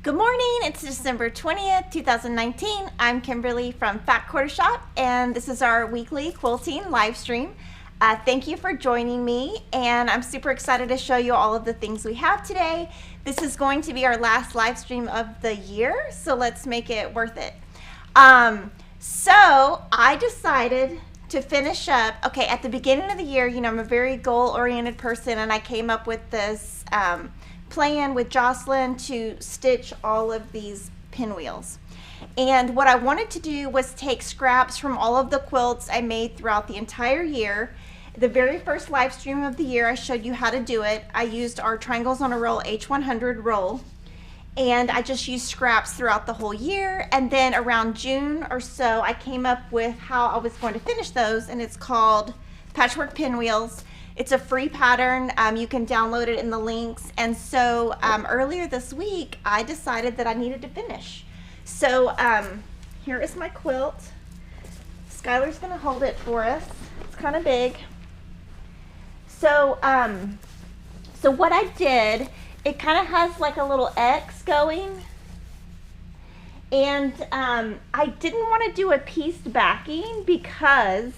Good morning, it's December 20th, 2019. I'm Kimberly from Fat Quarter Shop, and this is our weekly quilting live stream. Thank you for joining me, and I'm super excited to show you all of the things we have today. This is going to be our last live stream of the year, so let's make it worth it. So I decided to finish up, okay, at the beginning of the year, you know, I'm a very goal-oriented person, and I came up with this plan with Jocelyn to stitch all of these pinwheels. And what I wanted to do was take scraps from all of the quilts I made throughout the entire year. The very first live stream of the year, I showed you how to do it. I used our Triangles on a Roll H100 roll, and I just used scraps throughout the whole year. And then around June or so, I came up with how I was going to finish those, and it's called Patchwork Pinwheels. It's a free pattern. You can download it in the links. And so earlier this week, I decided that I needed to finish. So here is my quilt. Skylar's gonna hold it for us. It's kind of big. So, so what I did, it kind of has like a little X going. And I didn't want to do a pieced backing because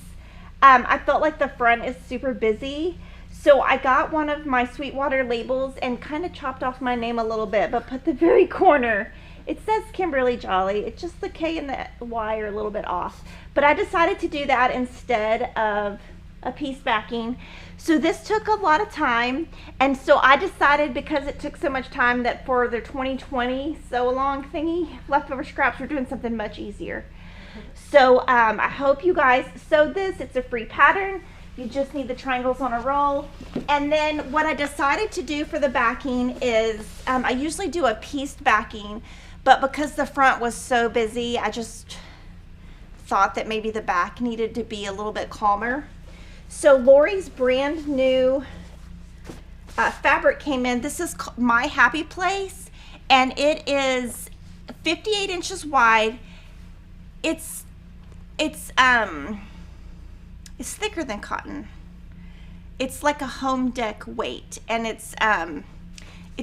I felt like the front is super busy, so I got one of my Sweetwater labels and kind of chopped off my name a little bit, but put the very corner, it says Kimberly Jolly. It's just the K and the Y are a little bit off. But I decided to do that instead of a piece backing. So this took a lot of time, and so I decided, because it took so much time, that for the 2020 sew-along thingy, leftover scraps, we're doing something much easier. So I hope you guys sewed this. It's a free pattern. You just need the Triangles on a Roll. And then what I decided to do for the backing is I usually do a pieced backing, but because the front was so busy, I just thought that maybe the back needed to be a little bit calmer. So Lori's brand new fabric came in. This is My Happy Place, and it is 58 inches wide. It's thicker than cotton. It's like a home dec weight, and it's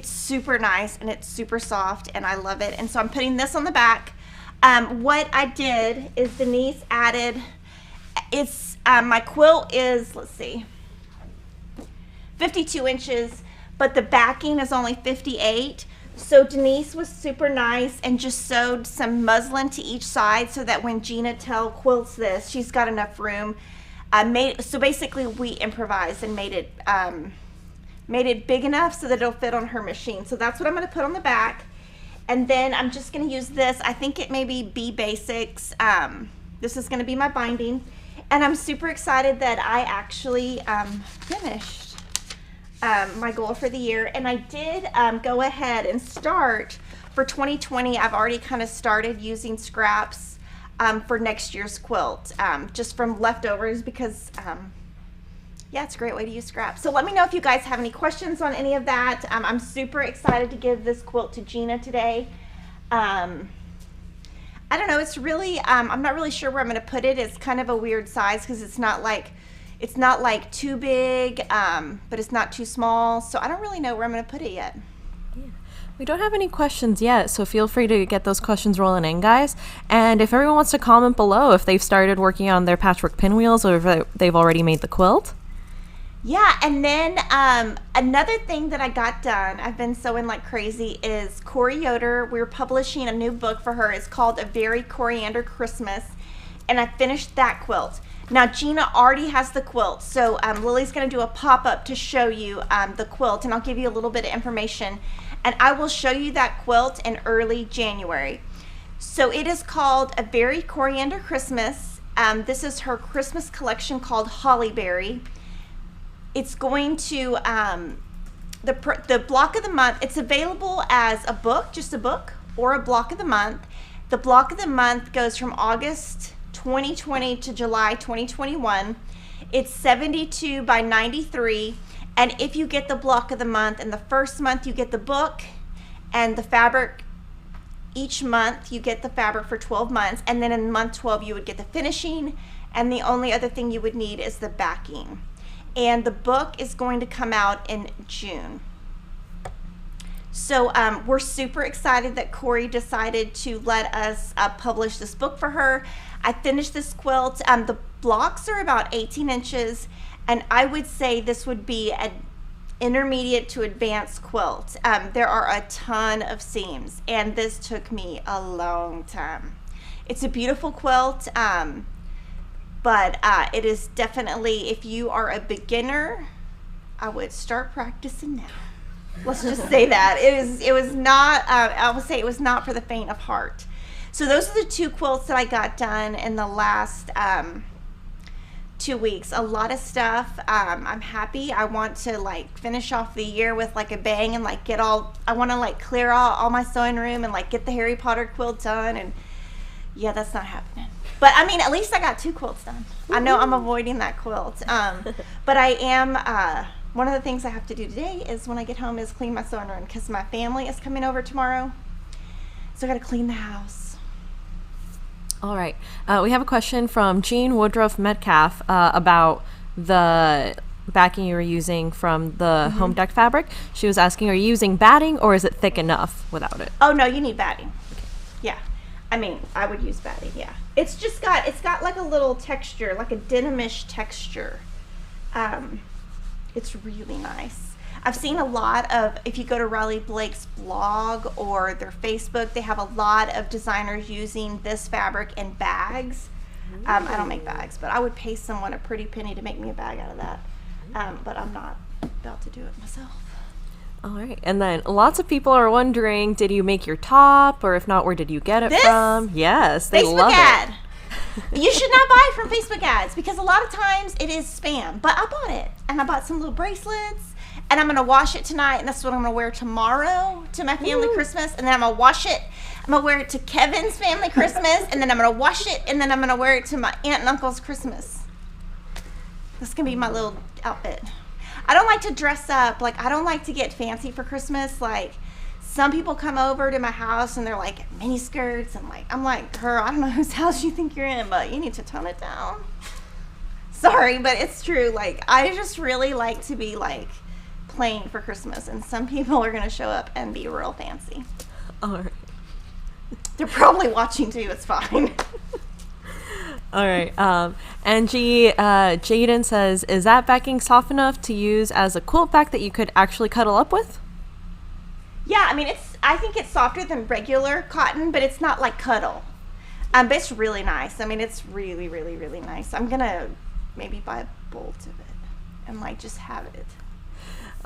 super nice and it's super soft, and I love it. And so I'm putting this on the back. What I did is Denise added, it's my quilt is, let's see, 52 inches, but the backing is only 58. So Denise was super nice and just sewed some muslin to each side so that when Gina Tell quilts this, she's got enough room. So basically we improvised and made it big enough so that it'll fit on her machine. So that's what I'm going to put on the back. And then I'm just going to use this. I think it may be B Basics. This is going to be my binding. And I'm super excited that I actually finished my goal for the year. And I did go ahead and start for 2020. I've already kind of started using scraps for next year's quilt, just from leftovers, because yeah, it's a great way to use scraps. So let me know if you guys have any questions on any of that. I'm super excited to give this quilt to Gina today. I don't know, it's really, I'm not really sure where I'm going to put it. It's kind of a weird size because it's not like too big, but it's not too small. So I don't really know where I'm going to put it yet. Yeah. We don't have any questions yet, so feel free to get those questions rolling in, guys. And if everyone wants to comment below if they've started working on their patchwork pinwheels or if they've already made the quilt. Yeah, and then another thing that I got done, I've been sewing like crazy, is Corey Yoder. We're publishing a new book for her. It's called A Very Coriander Christmas, and I finished that quilt. Now Gina already has the quilt, so Lily's going to do a pop-up to show you the quilt, and I'll give you a little bit of information. And I will show you that quilt in early January. So it is called A Very Coriander Christmas. This is her Christmas collection called Hollyberry. It's going to, the block of the month, it's available as a book, just a book, or a block of the month. The block of the month goes from August 2020 to July 2021. It's 72 by 93. And if you get the block of the month, in the first month you get the book and the fabric. Each month you get the fabric for 12 months, and then in month 12 you would get the finishing, and the only other thing you would need is the backing. And the book is going to come out in June. So we're super excited that Corey decided to let us publish this book for her. I finished this quilt. The blocks are about 18 inches, and I would say this would be an intermediate to advanced quilt. There are a ton of seams, and this took me a long time. It's a beautiful quilt, but it is definitely, if you are a beginner, I would start practicing now. Let's just say that. It was not, I will say it was not for the faint of heart. So those are the 2 quilts that I got done in the last 2 weeks. A lot of stuff. I'm happy. I want to like finish off the year with like a bang and like I want to like clear out all my sewing room and like get the Harry Potter quilt done. And yeah, that's not happening. But I mean, at least I got 2 quilts done. I know I'm avoiding that quilt. But I am, one of the things I have to do today is when I get home is clean my sewing room because my family is coming over tomorrow. So I got to clean the house. All right. We have a question from Jean Woodruff Metcalf about the backing you were using from the home deck fabric. She was asking, are you using batting or is it thick enough without it? Oh, no, you need batting. Yeah. I mean, I would use batting, yeah. It's got like a little texture, like a denimish texture. It's really nice. I've seen a lot of, if you go to Riley Blake's blog or their Facebook, they have a lot of designers using this fabric in bags. I don't make bags, but I would pay someone a pretty penny to make me a bag out of that. But I'm not about to do it myself. All right. And then lots of people are wondering, did you make your top? Or if not, where did you get it from? Yes, they Facebook love ad. it. You should not buy from Facebook ads because a lot of times it is spam. But I bought it, and I bought some little bracelets, and I'm going to wash it tonight, and that's what I'm going to wear tomorrow to my family Christmas, and then I'm going to wash it. I'm going to wear it to Kevin's family Christmas, and then I'm going to wash it, and then I'm going to wear it to my aunt and uncle's Christmas. This can be my little outfit. I don't like to dress up. Like, I don't like to get fancy for Christmas. Like, some people come over to my house and they're like mini skirts and like, I'm like, her, I don't know whose house you think you're in, but you need to tone it down. Sorry, but it's true. Like, I just really like to be like plain for Christmas, and some people are going to show up and be real fancy. All right. They're probably watching too. It's fine. All right. Angie Jaden says, is that backing soft enough to use as a quilt back that you could actually cuddle up with? Yeah, I mean, I think it's softer than regular cotton, but it's not like cuddle. But it's really nice. I mean, it's really, really, really nice. I'm going to maybe buy a bolt of it and like just have it.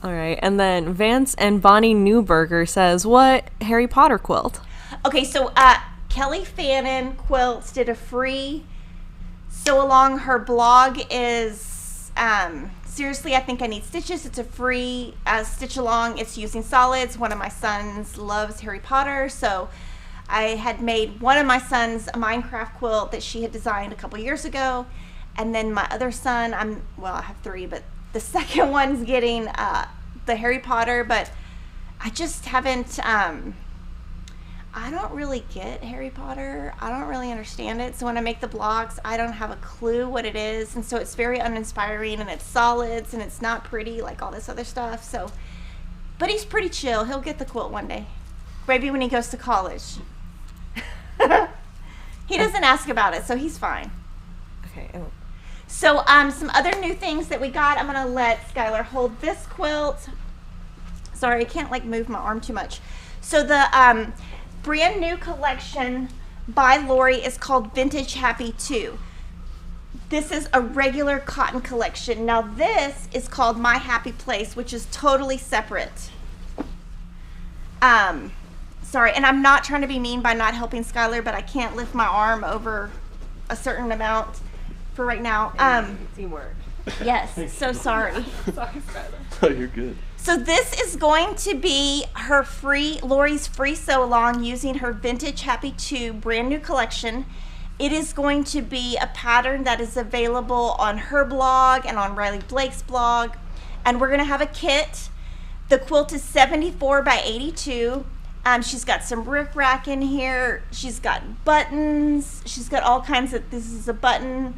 All right. And then Vance and Bonnie Newberger says, what Harry Potter quilt? Okay, so Kelly Fannin Quilts did a free sew along. Her blog is Seriously, I Think I Need Stitches. It's a free stitch along. It's using solids. One of my sons loves Harry Potter, so I had made one of my sons a Minecraft quilt that she had designed a couple years ago, and then my other son, I have 3, but the second one's getting the Harry Potter, but I just haven't, I don't really get Harry Potter. I don't really understand it. So when I make the blocks, I don't have a clue what it is. And so it's very uninspiring, and it's solids, and it's not pretty like all this other stuff. So, but he's pretty chill. He'll get the quilt one day. Maybe when he goes to college. He doesn't ask about it, so he's fine. Okay. So some other new things that we got. I'm going to let Skylar hold this quilt. Sorry, I can't like move my arm too much. So the brand new collection by Lori is called Vintage Happy 2. This is a regular cotton collection. Now this is called My Happy Place, which is totally separate. Sorry, and I'm not trying to be mean by not helping Skylar, but I can't lift my arm over a certain amount for right now. Teamwork. Yes, so sorry. Sorry, Skylar. Oh, you're good. So this is going to be her Lori's free sew along using her Vintage Happy 2 brand new collection. It is going to be a pattern that is available on her blog and on Riley Blake's blog. And we're going to have a kit. The quilt is 74 by 82. She's got some rickrack in here. She's got buttons. She's got all kinds of, this is a button,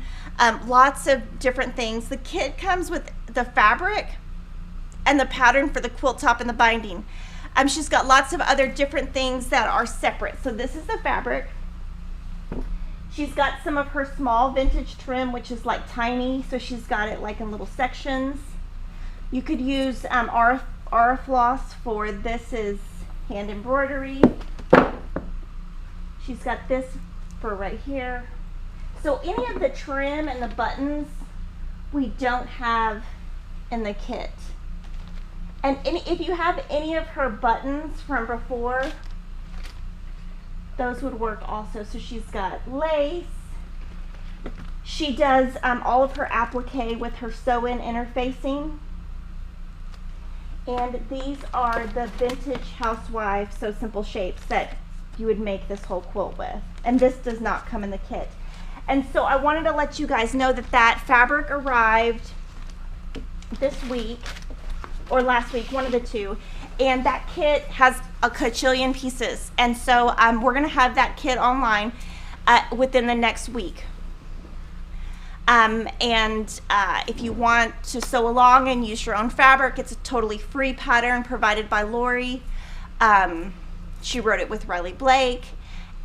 lots of different things. The kit comes with the fabric and the pattern for the quilt top and the binding. She's got lots of other different things that are separate. So this is the fabric. She's got some of her small vintage trim, which is like tiny. So she's got it like in little sections. You could use Aura floss for this is hand embroidery. She's got this for right here. So any of the trim and the buttons we don't have in the kit. And if you have any of her buttons from before, those would work also. So she's got lace. She does all of her applique with her sew-in interfacing. And these are the vintage Housewife Sew Simple shapes that you would make this whole quilt with. And this does not come in the kit. And so I wanted to let you guys know that that fabric arrived this week or last week, one of the two. And that kit has a cajillion pieces. And so we're going to have that kit online within the next week. If you want to sew along and use your own fabric, it's a totally free pattern provided by Lori. She wrote it with Riley Blake.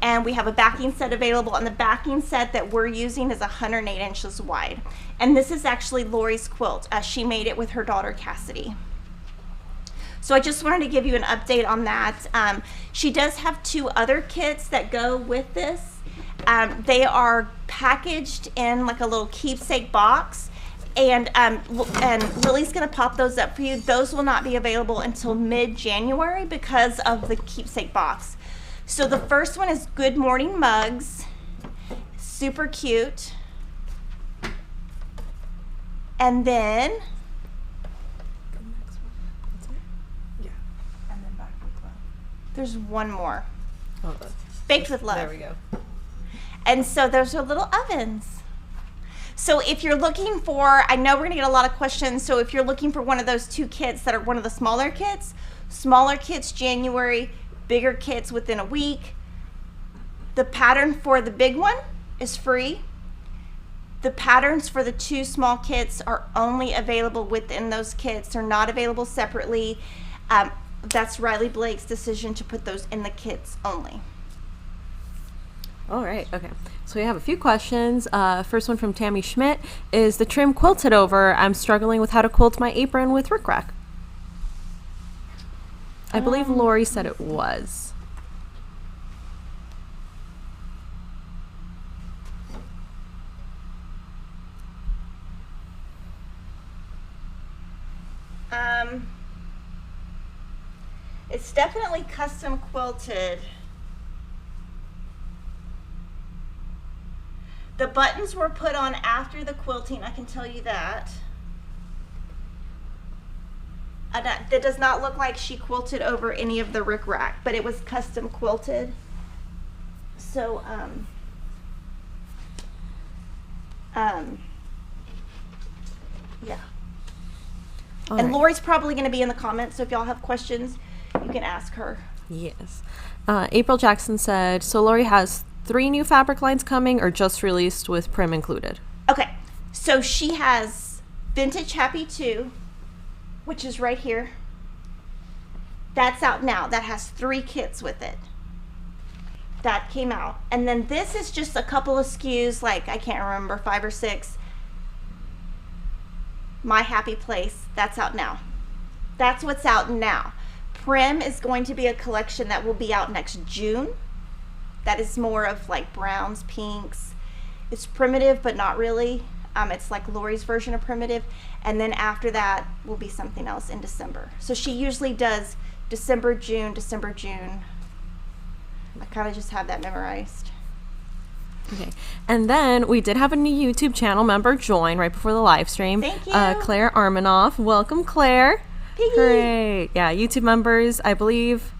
And we have a backing set available, and the backing set that we're using is 108 inches wide. And this is actually Lori's quilt. She made it with her daughter Cassidy. So I just wanted to give you an update on that. She does have 2 other kits that go with this. They are packaged in like a little keepsake box, and Lily's gonna pop those up for you. Those will not be available until mid-January because of the keepsake box. So the first one is Good Morning Mugs, super cute. And then there's one more. Oh, Baked with Love. there we go. And so those are little ovens. So if you're looking for, I know we're gonna get a lot of questions, so if you're looking for one of those 2 kits that are one of the smaller kits January, bigger kits within a week. The pattern for the big one is free. The patterns for the 2 small kits are only available within those kits. They're not available separately. That's Riley Blake's decision to put those in the kits only. All right, okay. So we have a few questions. First one from Tammy Schmidt. Is the trim quilted over? I'm struggling with how to quilt my apron with rickrack. I believe Lori said it was. It's definitely custom quilted. The buttons were put on after the quilting, I can tell you that. That does not look like she quilted over any of the rickrack, but it was custom quilted. So, yeah. All And right. Lori's probably going to be in the comments, so if y'all have questions, you can ask her. Yes. April Jackson said, so Lori has 3 new fabric lines coming or just released with prim included? Okay, so she has Vintage Happy 2, which is right here. That's out now. That has 3 kits with it. That came out. And then this is just a couple of SKUs, like I can't remember, 5 or 6. My Happy Place, that's out now. That's what's out now. Prim is going to be a collection that will be out next June. That is more of like browns, pinks. It's primitive, but not really. It's like Lori's version of primitive. And then after that will be something else in December. So she usually does December, June, December, June. I kind of just have that memorized. Okay. And then we did have a new YouTube channel member join right before the live stream. Thank you. Claire Armanoff. Welcome, Claire. Piggy. Great. Yeah, YouTube members, I believe,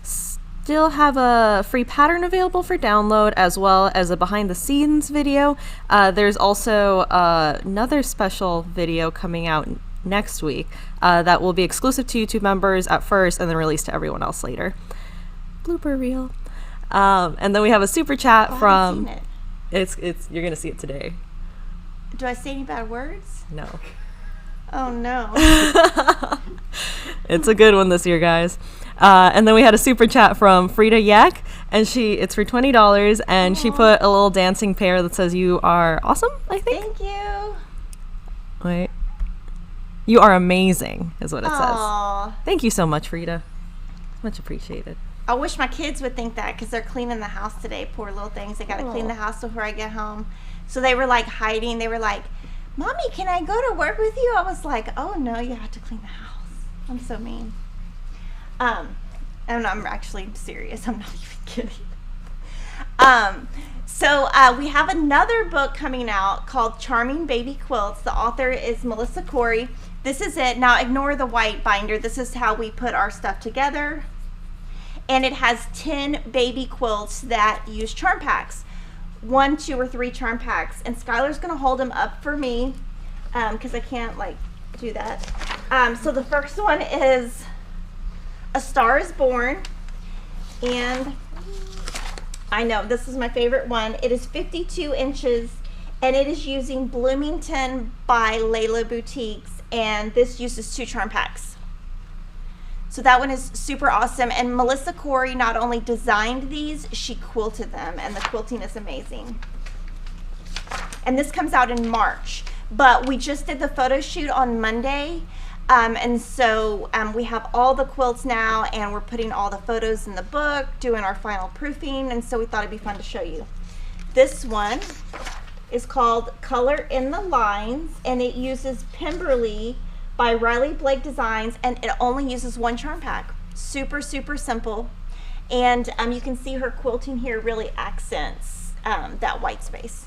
still have a free pattern available for download as well as a behind the scenes video. There's also another special video coming out next week that will be exclusive to YouTube members at first and then released to everyone else later. Blooper reel. And then we have a super chat Oh, I from haven't seen it. You're gonna see it today. Do I say any bad words? No. Oh no. It's a good one this year, guys. And then we had a super chat from Frida Yak, and it's for $20, and she put a little dancing pear that says "You are awesome." I think. Thank you. Wait. You are amazing, is what it Aww. says. Thank you so much, Frida. Much appreciated. I wish my kids would think that because they're cleaning the house today. Poor little things. They got to clean the house before I get home. So they were like hiding. They were like, "Mommy, can I go to work with you?" I was like, "Oh no, you have to clean the house." I'm so mean. And I'm actually serious. I'm not even kidding. So we have another book coming out called Charming Baby Quilts. The author is Melissa Corey. This is it. Now ignore the white binder. This is how we put our stuff together. And it has 10 baby quilts that use charm packs. 1, 2, or 3 charm packs. And Skylar's going to hold them up for me because I can't like do that. So the first one is A Star is Born. And I know, this is my favorite one. It is 52 inches and it is using Bloomington by Layla Boutiques, and this uses 2 charm packs. So that one is super awesome, and Melissa Corey not only designed these, she quilted them, and the quilting is amazing. And this comes out in March, but we just did the photo shoot on Monday, and so we have all the quilts now, and we're putting all the photos in the book, doing our final proofing, and so we thought it'd be fun to show you. This one is called Color in the Lines, and it uses Pemberley by Riley Blake Designs, and it only uses 1 charm pack. Super, super simple. And you can see her quilting here really accents that white space.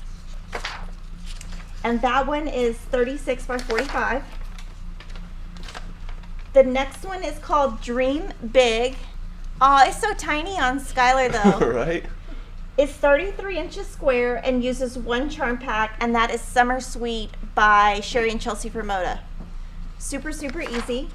And that one is 36 by 45. The next one is called Dream Big. Oh, it's so tiny on Skylar though. Right? It's 33 inches square and uses 1 charm pack, and that is Summer Sweet by Sherry and Chelsea Vermoda. Super, super easy.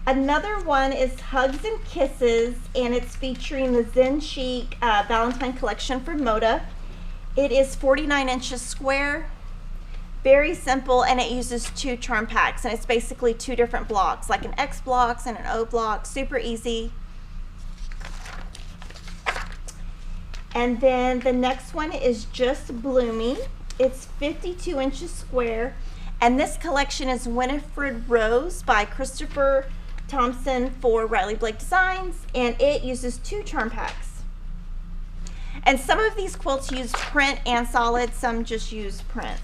Another one is Hugs and Kisses, and it's featuring the Zen Chic Valentine collection from Moda. It is 49 inches square, very simple, and it uses 2 charm packs, and it's basically 2 different blocks, like an X blocks and an O block. Super easy. And then the next one is Just Blooming. It's 52 inches square, and this collection is Winifred Rose by Christopher Thompson for Riley Blake Designs, and it uses 2 charm packs. And some of these quilts use print and solid, some just use print.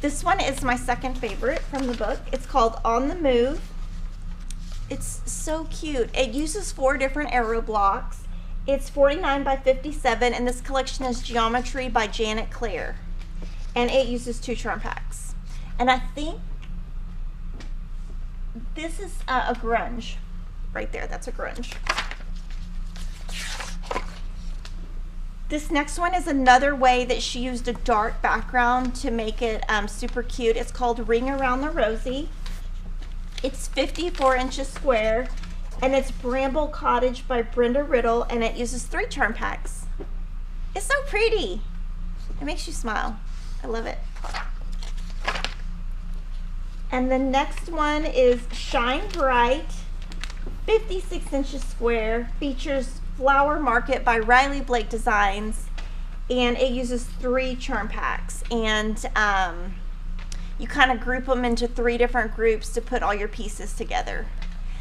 This one is my second favorite from the book. It's called On the Move. It's so cute. It uses 4 different arrow blocks. It's 49 by 57, and this collection is Geometry by Janet Clare. And it uses 2 charm packs. And I think this is a grunge. Right there, that's a grunge. This next one is another way that she used a dark background to make it super cute. It's called Ring Around the Rosie. It's 54 inches square, and it's Bramble Cottage by Brenda Riddle, and it uses 3 charm packs. It's so pretty. It makes you smile. I love it. And the next one is Shine Bright, 56 inches square, features Flower Market by Riley Blake Designs, and it uses 3 charm packs. And you kind of group them into 3 different groups to put all your pieces together.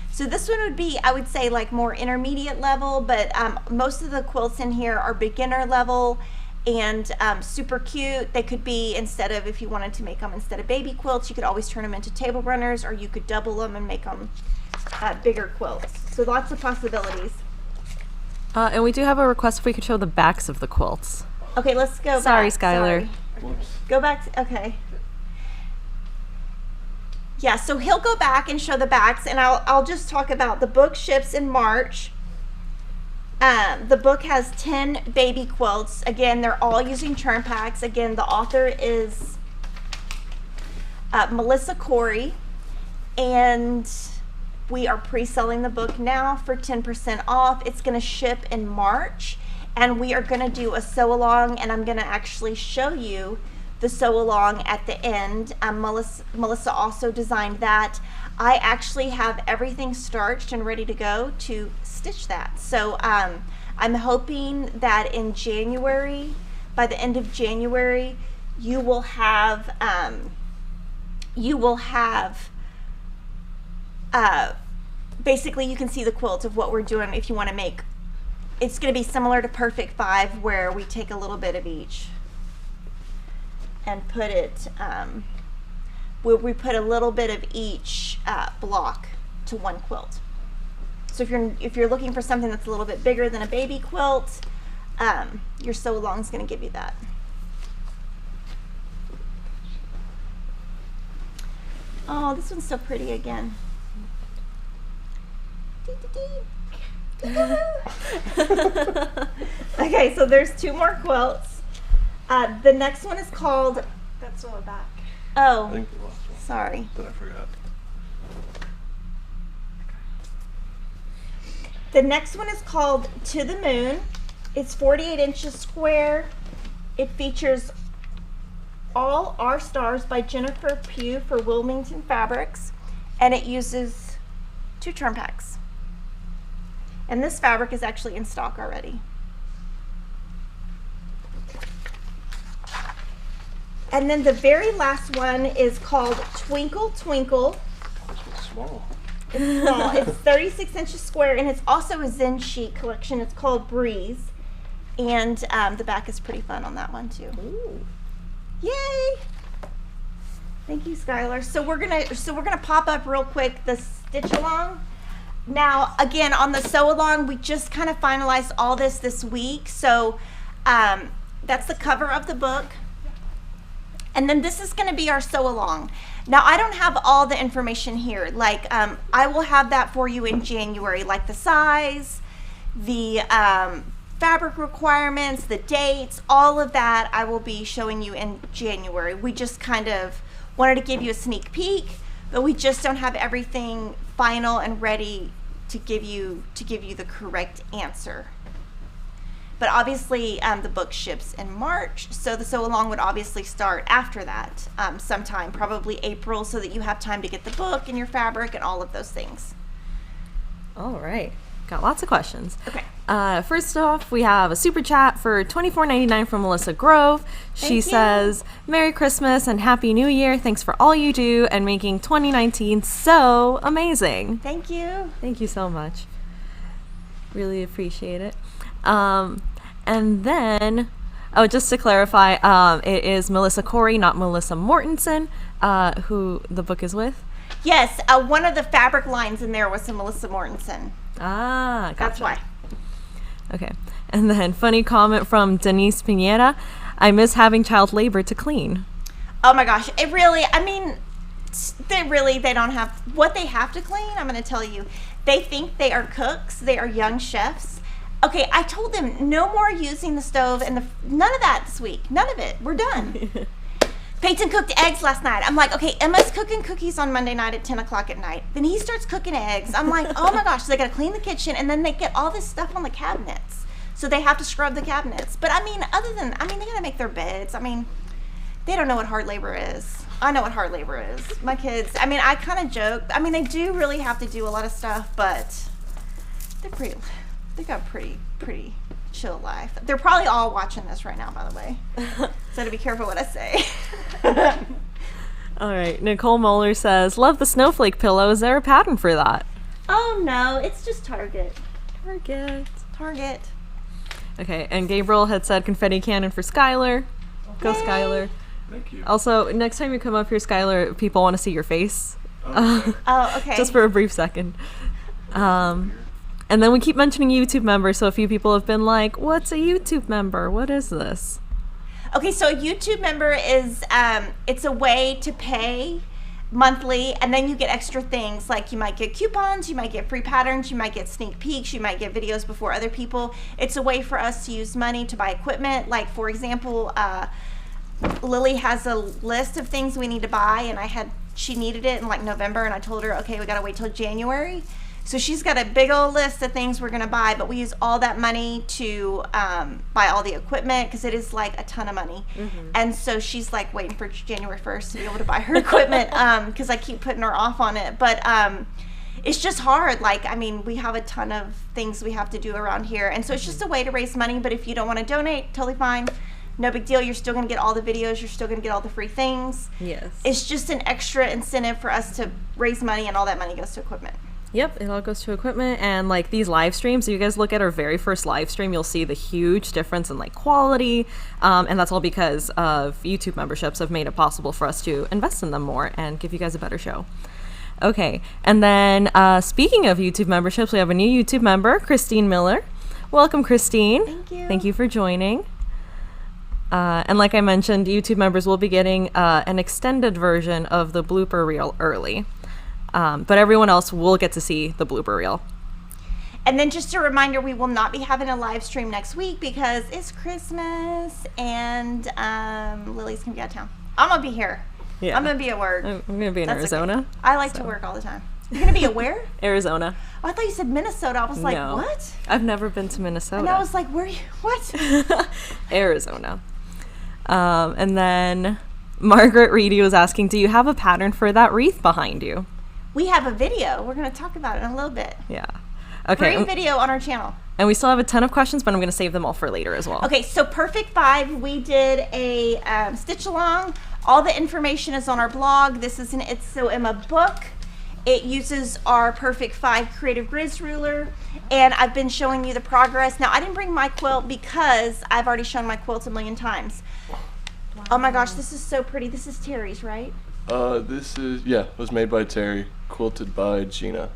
So this one would be, I would say, like more intermediate level, but most of the quilts in here are beginner level and super cute. They could be, if you wanted to make them instead of baby quilts, you could always turn them into table runners, or you could double them and make them bigger quilts. So lots of possibilities. And we do have a request if we could show the backs of the quilts. Okay, let's go Sorry, back. Skylar. Whoops. Go back to, okay. Yeah, so he'll go back and show the backs, and I'll just talk about the book ships in March. The book has 10 baby quilts. Again, they're all using charm packs. Again, the author is Melissa Corey, and we are pre-selling the book now for 10% off. It's going to ship in March, and we are going to do a sew along, and I'm going to actually show you the sew along at the end. Melissa also designed that. I actually have everything starched and ready to go to stitch that. So I'm hoping that in January, by the end of January, you will have basically you can see the quilt of what we're doing if you want to make. It's going to be similar to Perfect 5, where we take a little bit of each and put it, where we put a little bit of each block to one quilt. So if you're looking for something that's a little bit bigger than a baby quilt, your sew along is going to give you that. Oh, this one's so pretty again. Okay, so there's 2 more quilts. The next one is called. That's on the back. Oh, I think the last one sorry. that I forgot. The next one is called To the Moon. It's 48 inches square. It features All Our Stars by Jennifer Pugh for Wilmington Fabrics, and it uses 2 turn packs. And this fabric is actually in stock already. And then the very last one is called Twinkle Twinkle. This one's small. It's small. It's 36 inches square, and it's also a Zen Chic collection. It's called Breeze, and the back is pretty fun on that one too. Ooh. Yay! Thank you, Skylar. So we're gonna pop up real quick the stitch along. Now, again, on the sew along, we just kind of finalized all this week. So that's the cover of the book. And then this is going to be our sew along. Now, I don't have all the information here. Like, I will have that for you in January, like the size, the fabric requirements, the dates, all of that I will be showing you in January. We just kind of wanted to give you a sneak peek, but we just don't have everything final and ready to give you the correct answer. But obviously the book ships in March, so the sew along would obviously start after that, sometime, probably April, so that you have time to get the book and your fabric and all of those things. All right. Got lots of questions. Okay. First off, we have a super chat for $24.99 from Melissa Grove. She says, Merry Christmas and Happy New Year. Thanks for all you do and making 2019 so amazing. Thank you. Thank you so much. Really appreciate it. And then, just to clarify, it is Melissa Corey, not Melissa Mortensen, who the book is with. Yes, one of the fabric lines in there was some Melissa Mortensen. Ah, gotcha. That's why. Okay. And then funny comment from Denise Pineda. I miss having child labor to clean. Oh my gosh. It really, I mean, they don't have, what they have to clean, I'm going to tell you. They think they are cooks. They are young chefs. Okay, I told them no more using the stove and none of that this week. None of it. We're done. Peyton cooked eggs last night. I'm like, okay, Emma's cooking cookies on Monday night at 10 o'clock at night. Then he starts cooking eggs. I'm like, oh my gosh, so they got to clean the kitchen, and then they get all this stuff on the cabinets. So they have to scrub the cabinets. But I mean, they got to make their beds. I mean, they don't know what hard labor is. I know what hard labor is. My kids, I mean, I kind of joke. I mean, they do really have to do a lot of stuff, but they got a pretty chill life. They're probably all watching this right now, by the way. So to be careful what I say. All right. Nicole Moeller says, love the snowflake pillow. Is there a pattern for that? Oh, no. It's just Target. Target. Okay. And Gabriel had said confetti cannon for Skylar. Go, Yay. Skylar. Thank you. Also, next time you come up here, Skylar, people want to see your face. Okay. Oh, okay. Just for a brief second. And then we keep mentioning YouTube members, so a few people have been like, what's a YouTube member? What is this? Okay, so a YouTube member is, it's a way to pay monthly, and then you get extra things, like you might get coupons, you might get free patterns, you might get sneak peeks, you might get videos before other people. It's a way for us to use money to buy equipment. Like, for example, Lily has a list of things we need to buy, and she needed it in like November, and I told her, okay, we gotta wait till January. So she's got a big old list of things we're going to buy, but we use all that money to buy all the equipment because it is like a ton of money. And so she's like waiting for January 1st to be able to buy her equipment because I keep putting her off on it. But it's just hard. Like, I mean, we have a ton of things we have to do around here. And so it's just a way to raise money. But if you don't want to donate, totally fine. No big deal. You're still going to get all the videos. You're still going to get all the free things. Yes. It's just an extra incentive for us to raise money, and all that money goes to equipment. Yep, it all goes to equipment. And like these live streams, if you guys look at our very first live stream, you'll see the huge difference in like quality. And that's all because of YouTube memberships have made it possible for us to invest in them more and give you guys a better show. Okay, and then speaking of YouTube memberships, we have a new YouTube member, Christine Miller. Welcome, Christine. Thank you. Thank you for joining. And like I mentioned, YouTube members will be getting an extended version of the blooper reel early. But everyone else will get to see the blooper reel. And then just a reminder, we will not be having a live stream next week because it's Christmas and Lily's going to be out of town. I'm going to be here. Yeah. I'm going to be at work. I'm going to be in That's Arizona. okay. I like to work all the time. You're going to be at where? Arizona. Oh, I thought you said Minnesota. I was like, No. what? I've never been to Minnesota. And I was like, where are you? What? Arizona. And then Margaret Reedy was asking, do you have a pattern for that wreath behind you? We have a video. We're going to talk about it in a little bit. Yeah. Okay. Free video on our channel. And we still have a ton of questions, but I'm going to save them all for later as well. Okay, so Perfect 5, we did a stitch along. All the information is on our blog. This is an It's So Emma book. It uses our Perfect 5 Creative Grizz ruler, and I've been showing you the progress. Now, I didn't bring my quilt because I've already shown my quilts a million times. Wow. Oh my gosh, this is so pretty. This is Terry's, right? This is, was made by Terry, quilted by Gina.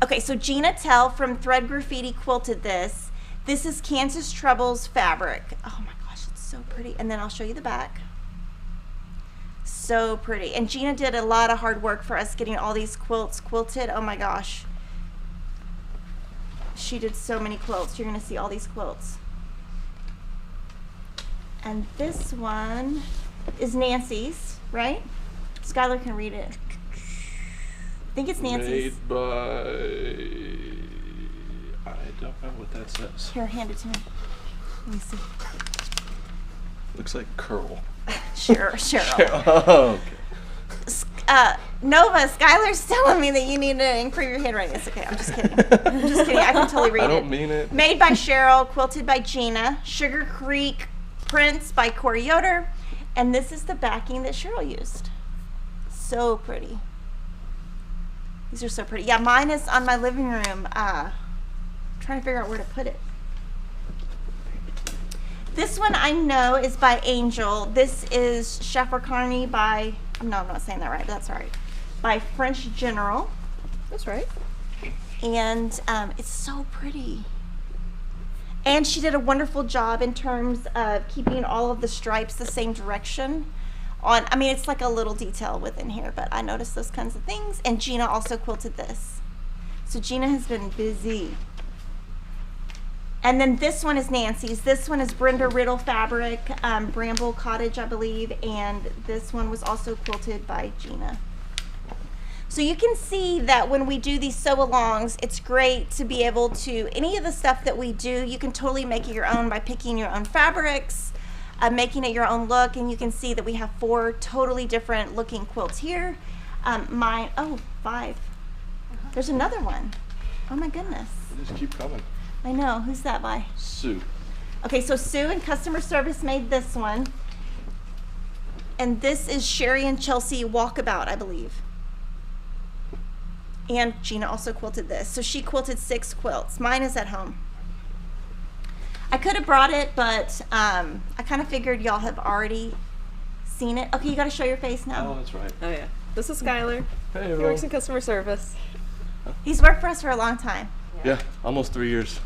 Okay, so Gina Tell from Thread Graffiti quilted this. This is Kansas Troubles fabric. Oh my gosh, it's so pretty. And then I'll show you the back. So pretty. And Gina did a lot of hard work for us getting all these quilts quilted. Oh my gosh. She did so many quilts. You're going to see all these quilts. And this one is Nancy's, right? Skylar can read it. I think it's Nancy's. Made by, I don't know what that says. Here, hand it to me. Let me see. Looks like curl. Cheryl. Oh, okay. Nova, Skylar's telling me that you need to improve your handwriting. It's okay. I'm just kidding. I'm just kidding. I can totally read it. I don't mean it. Made by Cheryl, quilted by Gina. Sugar Creek prints by Corey Yoder. And this is the backing that Cheryl used. So pretty. These are so pretty. Yeah, mine is on my living room. I'm trying to figure out where to put it. This one I know is by Angel. This is Chaffracani by, no, I'm not saying that right, but that's all right. By French General. That's right. And it's so pretty. And she did a wonderful job in terms of keeping all of the stripes the same direction. I mean, it's like a little detail within here, but I noticed those kinds of things. And Gina also quilted this. So Gina has been busy. And then this one is Nancy's. This one is Brenda Riddle fabric, Bramble Cottage, I believe. And this one was also quilted by Gina. So you can see that when we do these sew-alongs, it's great to be able to, any of the stuff that we do, you can totally make it your own by picking your own fabrics, making it your own look. And you can see that we have 4 totally different looking quilts here. Mine, oh, 5. There's another one. Oh my goodness. They just keep coming. I know. Who's that by? Sue. Okay, so Sue in customer service made this one. And this is Sherry and Chelsea Walkabout, I believe. And Gina also quilted this. So she quilted 6 quilts. Mine is at home. I could have brought it, but I kind of figured y'all have already seen it. Okay, you got to show your face now. Oh, that's right. Oh, yeah. This is Skylar. Hey, He everyone. works in customer service. He's worked for us for a long time. Yeah, almost 3 years.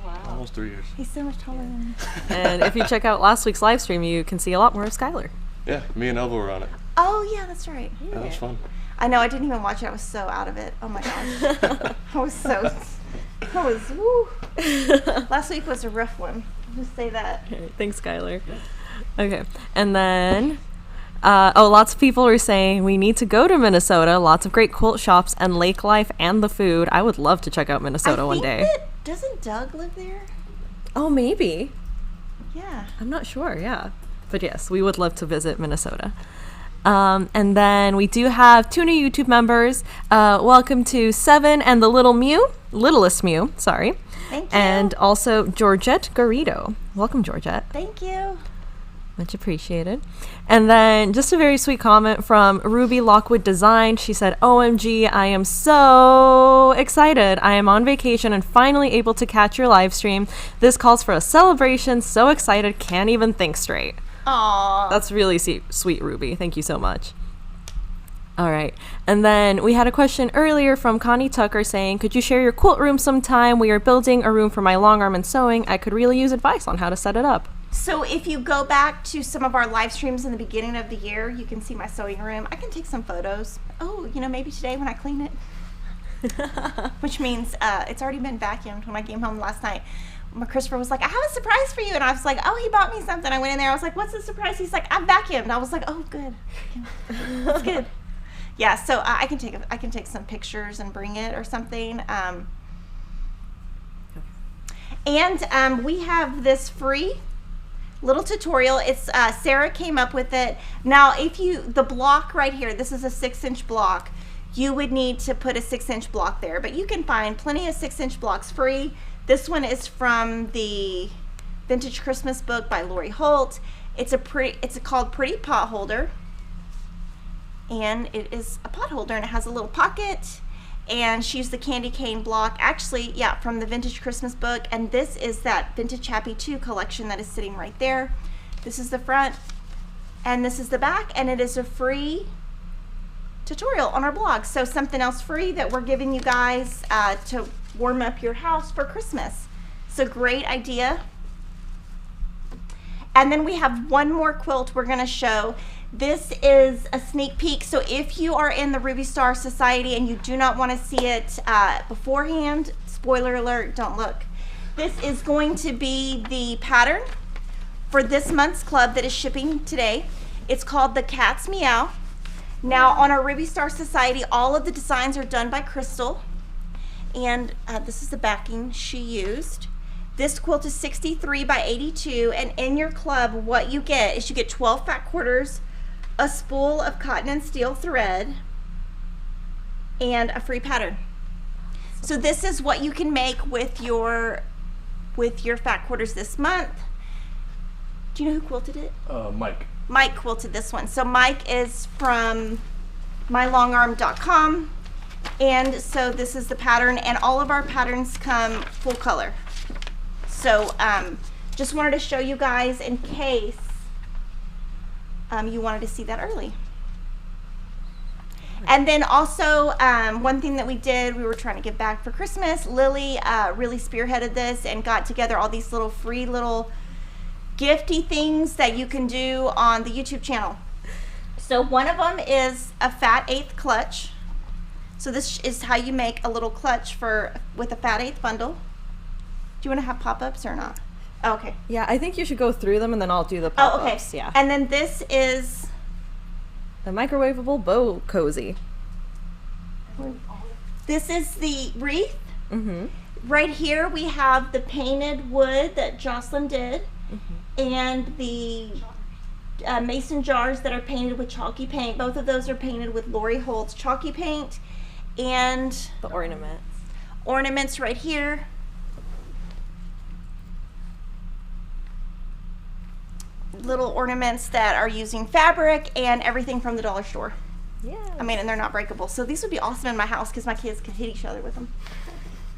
Wow. Almost 3 years. He's so much taller than me. And if you check out last week's live stream, you can see a lot more of Skylar. Yeah, me and Elva were on it. Oh, yeah, that's right. That was fun. I know, I didn't even watch it. I was so out of it. Oh my gosh. Woo. Last week was a rough one. I'll just say that. Thanks, Skylar. Okay. And then Lots of people are saying we need to go to Minnesota. Lots of great quilt shops and lake life and the food. I would love to check out Minnesota one day. Doesn't Doug live there? Oh, maybe. Yeah. I'm not sure, yeah. But yes, we would love to visit Minnesota. And then we do have 2 new YouTube members. Welcome to Seven and the Littlest Mew, sorry. Thank you. And also Georgette Garrido. Welcome, Georgette. Thank you. Much appreciated. And then just a very sweet comment from Ruby Lockwood Design. She said, OMG, I am so excited. I am on vacation and finally able to catch your live stream. This calls for a celebration. So excited, can't even think straight. Aww. That's really sweet, Ruby. Thank you so much. All right. And then we had a question earlier from Connie Tucker saying, could you share your quilt room sometime? We are building a room for my long arm and sewing. I could really use advice on how to set it up. So if you go back to some of our live streams in the beginning of the year, you can see my sewing room. I can take some photos. Oh, maybe today when I clean it. Which means it's already been vacuumed. When I came home last night, Christopher was like, I have a surprise for you. And I was like, oh, he bought me something. I went in there. I was like, what's the surprise? He's like, I vacuumed. I was like, oh, good. That's good. Yeah, so I can take some pictures and bring it or something. And we have this free little tutorial. It's Sarah came up with it. Now, the block right here, this is a 6-inch block. You would need to put a 6-inch block there, but you can find plenty of 6-inch blocks free. This one is from the Vintage Christmas book by Lori Holt. It's called Pretty Pot Holder, and it is a pot holder, and it has a little pocket. And she used the candy cane block, actually, yeah, from the Vintage Christmas book. And this is that Vintage Happy 2 collection that is sitting right there. This is the front, and this is the back, and it is a free tutorial on our blog. So something else free that we're giving you guys to warm up your house for Christmas. It's a great idea. And then we have one more quilt we're gonna show. This is a sneak peek. So if you are in the Ruby Star Society and you do not want to see it beforehand, spoiler alert, don't look. This is going to be the pattern for this month's club that is shipping today. It's called the Cat's Meow. Now on our Ruby Star Society, all of the designs are done by Crystal. And this is the backing she used. This quilt is 63 by 82, and in your club, what you get is you get 12 fat quarters, a spool of cotton and steel thread, and a free pattern. So this is what you can make with your fat quarters this month. Do you know who quilted it? Mike. Mike quilted this one. So Mike is from mylongarm.com, and so this is the pattern, and all of our patterns come full color. So just wanted to show you guys in case you wanted to see that early. And then also one thing that we did, we were trying to give back for Christmas. Lily really spearheaded this and got together all these little free little gifty things that you can do on the YouTube channel. So one of them is a fat eighth clutch. So this is how you make a little clutch with a fat eighth bundle. Do you want to have pop-ups or not? Oh, okay. Yeah, I think you should go through them and then I'll do the Oh, pop-ups. okay. Yeah. And then this is The Microwavable Bow Cozy. this is the wreath. Mm-hmm. Right here we have the painted wood that Jocelyn did, and the mason jars that are painted with chalky paint. Both of those are painted with Lori Holt's chalky paint, and The ornaments. ornaments right here. Little ornaments that are using fabric and everything from the dollar store. Yeah. I mean, and they're not breakable. So these would be awesome in my house because my kids could hit each other with them.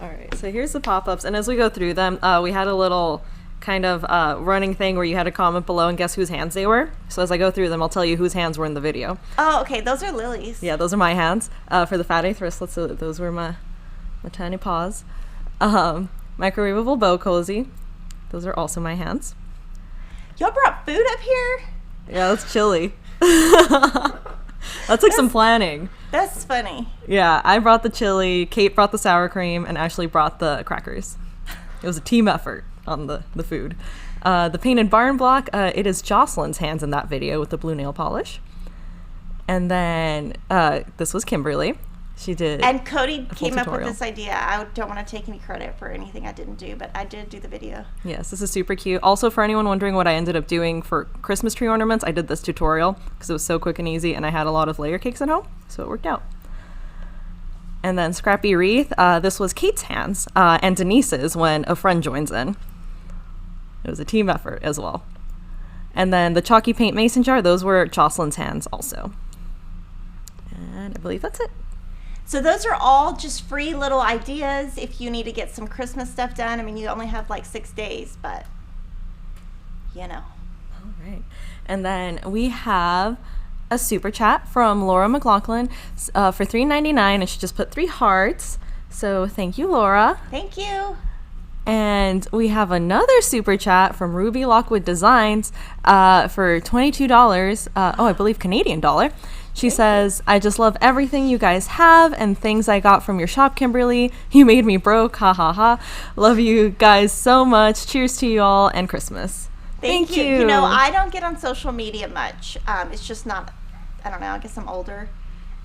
All right, so here's the pop-ups, and as we go through them, we had a little kind of running thing where you had to comment below and guess whose hands they were. So as I go through them, I'll tell you whose hands were in the video. Oh, okay. Those are Lily's. Yeah, those are my hands. For the fat eighth wristlets, so those were my tiny paws. Microwavable bow cozy. Those are also my hands. Y'all brought food up here? Yeah, that's chili. That's like some planning. That's funny. Yeah, I brought the chili, Kate brought the sour cream, and Ashley brought the crackers. It was a team effort on the food. The painted barn block, it is Jocelyn's hands in that video with the blue nail polish. And then this was Kimberly. She did. And Cody came up with tutorial. this idea. I don't want to take any credit for anything I didn't do, but I did do the video. Yes, this is super cute. Also, for anyone wondering what I ended up doing for Christmas tree ornaments, I did this tutorial because it was so quick and easy, and I had a lot of layer cakes at home, so it worked out. And then Scrappy Wreath, this was Kate's hands and Denise's when a friend joins in. It was a team effort as well. And then the chalky paint mason jar, those were Jocelyn's hands also. And I believe that's it. So those are all just free little ideas if you need to get some Christmas stuff done. I mean, you only have like 6 days, but you know. All right. And then we have a super chat from Laura McLaughlin for $3.99, and she just put 3 hearts. So thank you, Laura. Thank you. And we have another super chat from Ruby Lockwood Designs for $22. I believe Canadian dollar. She says, I just love everything you guys have and things I got from your shop, Kimberly. You made me broke. Ha ha ha. Love you guys so much. Cheers to you all and Christmas. Thank you. You know, I don't get on social media much. It's just not, I don't know, I guess I'm older.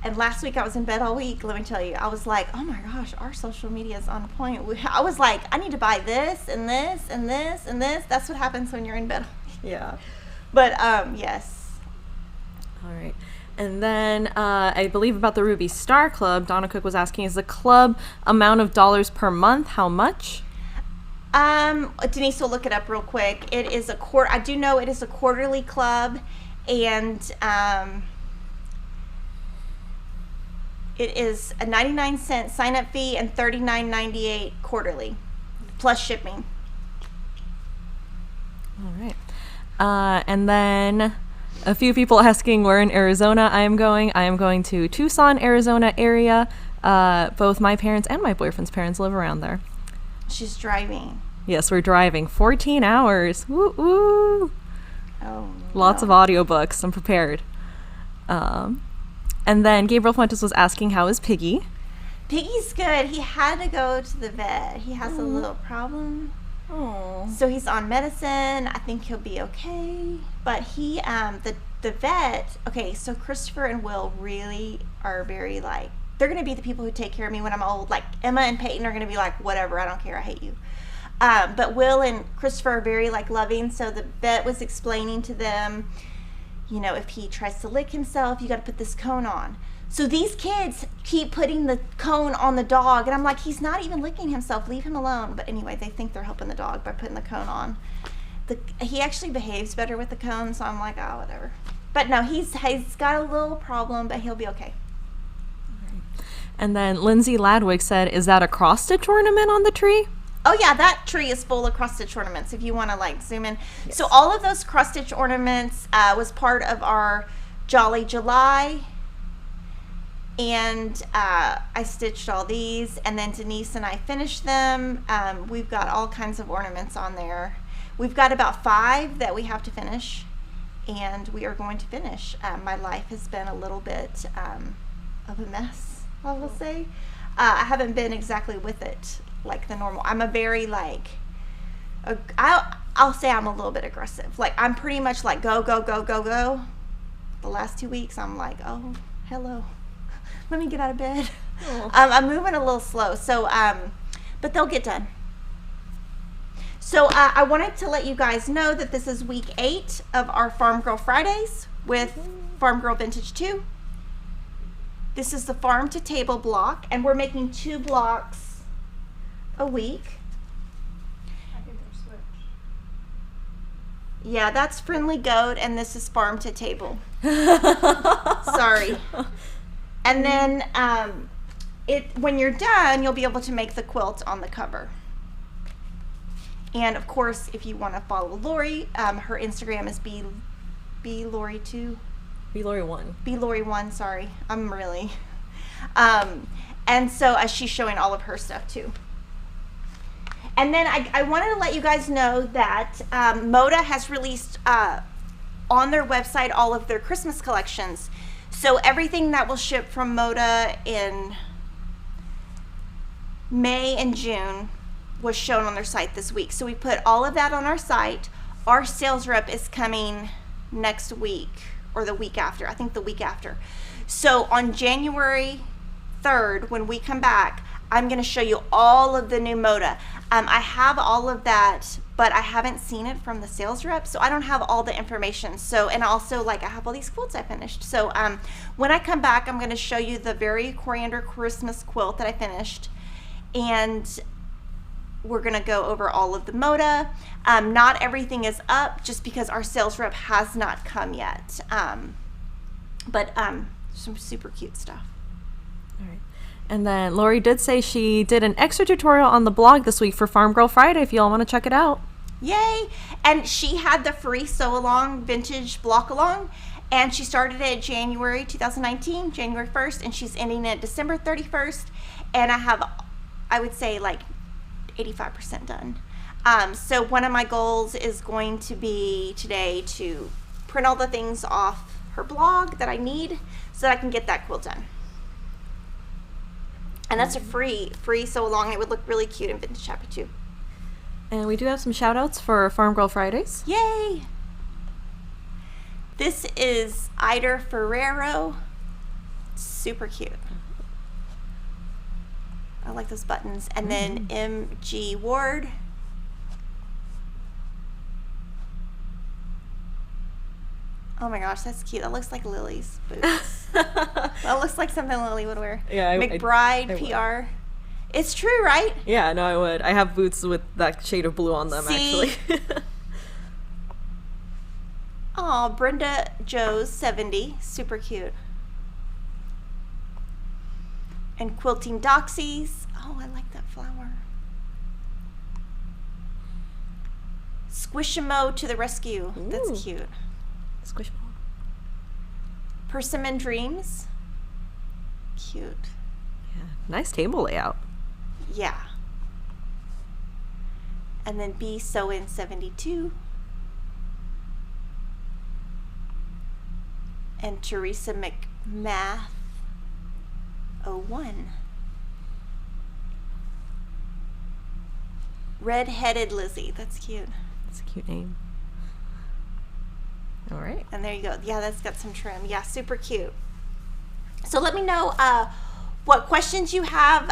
And last week I was in bed all week. Let me tell you, I was like, oh my gosh, our social media is on point. I was like, I need to buy this and this and this and this. That's what happens when you're in bed all week. Yeah. But yes. All right. And then I believe about the Ruby Star Club, Donna Cook was asking, is the club amount of dollars per month? How much? Denise will look it up real quick. It is I do know it is a quarterly club, and it is a 99-cent sign-up fee and $39.98 quarterly, plus shipping. All right. And then a few people asking where in Arizona I am going. I am going to Tucson, Arizona area. Both my parents and my boyfriend's parents live around there. She's driving. Yes, we're driving 14 hours. Woo woo. Oh. Lots of audiobooks. I'm prepared. And then Gabriel Fuentes was asking, how is Piggy? Piggy's good. He had to go to the vet. He has a little problem. Oh. So he's on medicine. I think he'll be okay. But he, the vet, okay, so Christopher and Will really are very like, they're going to be the people who take care of me when I'm old. Like Emma and Peyton are going to be like, whatever, I don't care, I hate you. But Will and Christopher are very like loving. So the vet was explaining to them, you know, if he tries to lick himself, you got to put this cone on. So these kids keep putting the cone on the dog, and I'm like, he's not even licking himself. Leave him alone. But anyway, they think they're helping the dog by putting the cone on. He actually behaves better with the cone, so I'm like, oh, whatever. But no, he's got a little problem, but he'll be okay. And then Lindsay Ladwig said, is that a cross-stitch ornament on the tree? Oh yeah, that tree is full of cross-stitch ornaments if you want to like zoom in. Yes. So all of those cross-stitch ornaments was part of our Jolly July. And I stitched all these, and then Denise and I finished them. We've got all kinds of ornaments on there. We've got about 5 that we have to finish, and we are going to finish. My life has been a little bit of a mess, I will say. I haven't been exactly with it like the normal. I'm a very like, I'll say I'm a little bit aggressive. Like I'm pretty much like go, go, go, go, go. The last 2 weeks I'm like, oh, hello. Let me get out of bed. I'm moving a little slow, so but they'll get done. So I wanted to let you guys know that this is week 8 of our Farm Girl Fridays with Farm Girl Vintage 2. This is the farm to table block, and we're making 2 blocks a week. I think they're switched. Yeah, that's Friendly Goat, and this is farm to table. Sorry. And then when you're done, you'll be able to make the quilt on the cover. And of course, if you want to follow Lori, her Instagram is blori2. Blori1. blori1, sorry. I'm really. And so she's showing all of her stuff too. And then I wanted to let you guys know that Moda has released on their website all of their Christmas collections. So everything that will ship from Moda in May and June was shown on their site this week. So we put all of that on our site. Our sales rep is coming next week or the week after. I think the week after. So on January 3rd, when we come back, I'm going to show you all of the new moda. I have all of that, but I haven't seen it from the sales rep, so I don't have all the information. So, and also, like, I have all these quilts I finished. So when I come back, I'm going to show you the Very Coriander Christmas quilt that I finished, and we're going to go over all of the moda. Not everything is up just because our sales rep has not come yet, but some super cute stuff. All right. And then Lori did say she did an extra tutorial on the blog this week for Farm Girl Friday if you all want to check it out. Yay! And she had the free sew along vintage block along, and she started it January 2019, January 1st, and she's ending it December 31st. And I have, I would say, like 85% done. So one of my goals is going to be today to print all the things off her blog that I need so that I can get that quilt done. And that's a free sew along. It would look really cute in Vintage Chapter 2. And we do have some shout outs for Farm Girl Fridays. Yay! This is Ida Ferrero. Super cute. I like those buttons. And then M.G. Ward. Oh my gosh, that's cute. That looks like Lily's boots. That looks like something Lily would wear. Yeah, McBride I PR. It's true, right? Yeah, no, I would. I have boots with that shade of blue on them, See? actually. Oh, Brenda Joe's 70. Super cute. And Quilting Doxies. Oh, I like that flower. Squishamo to the rescue. Ooh. That's cute. Squishball. Persimmon Dreams. Cute. Yeah, nice table layout. Yeah. And then B Sew In 72. And Teresa McMath 01. Red-headed Lizzie. That's cute. That's a cute name. All right. And there you go. Yeah, that's got some trim. Yeah, super cute. So let me know what questions you have.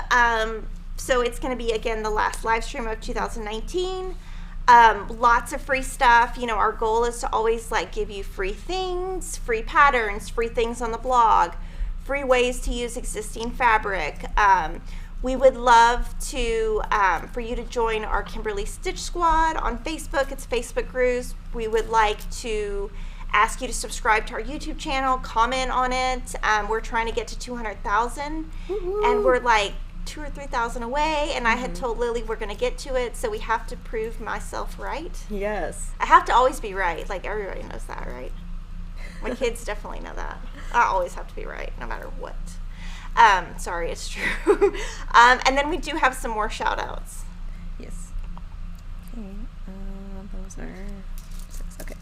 So it's going to be, again, the last live stream of 2019. Lots of free stuff. You know, our goal is to always like give you free things, free patterns, free things on the blog, free ways to use existing fabric. We would love to for you to join our Kimberly Stitch Squad on Facebook. It's Facebook groups. We would like to ask you to subscribe to our YouTube channel, comment on it. We're trying to get to 200,000, and we're like 2,000 or 3,000 away. And I had told Lily we're going to get to it, so we have to prove myself right. Yes. I have to always be right. Like everybody knows that, right? My kids definitely know that. I always have to be right, no matter what. Sorry, it's true. And then we do have some more shout outs. Yes. Okay. Those are 6. Okay.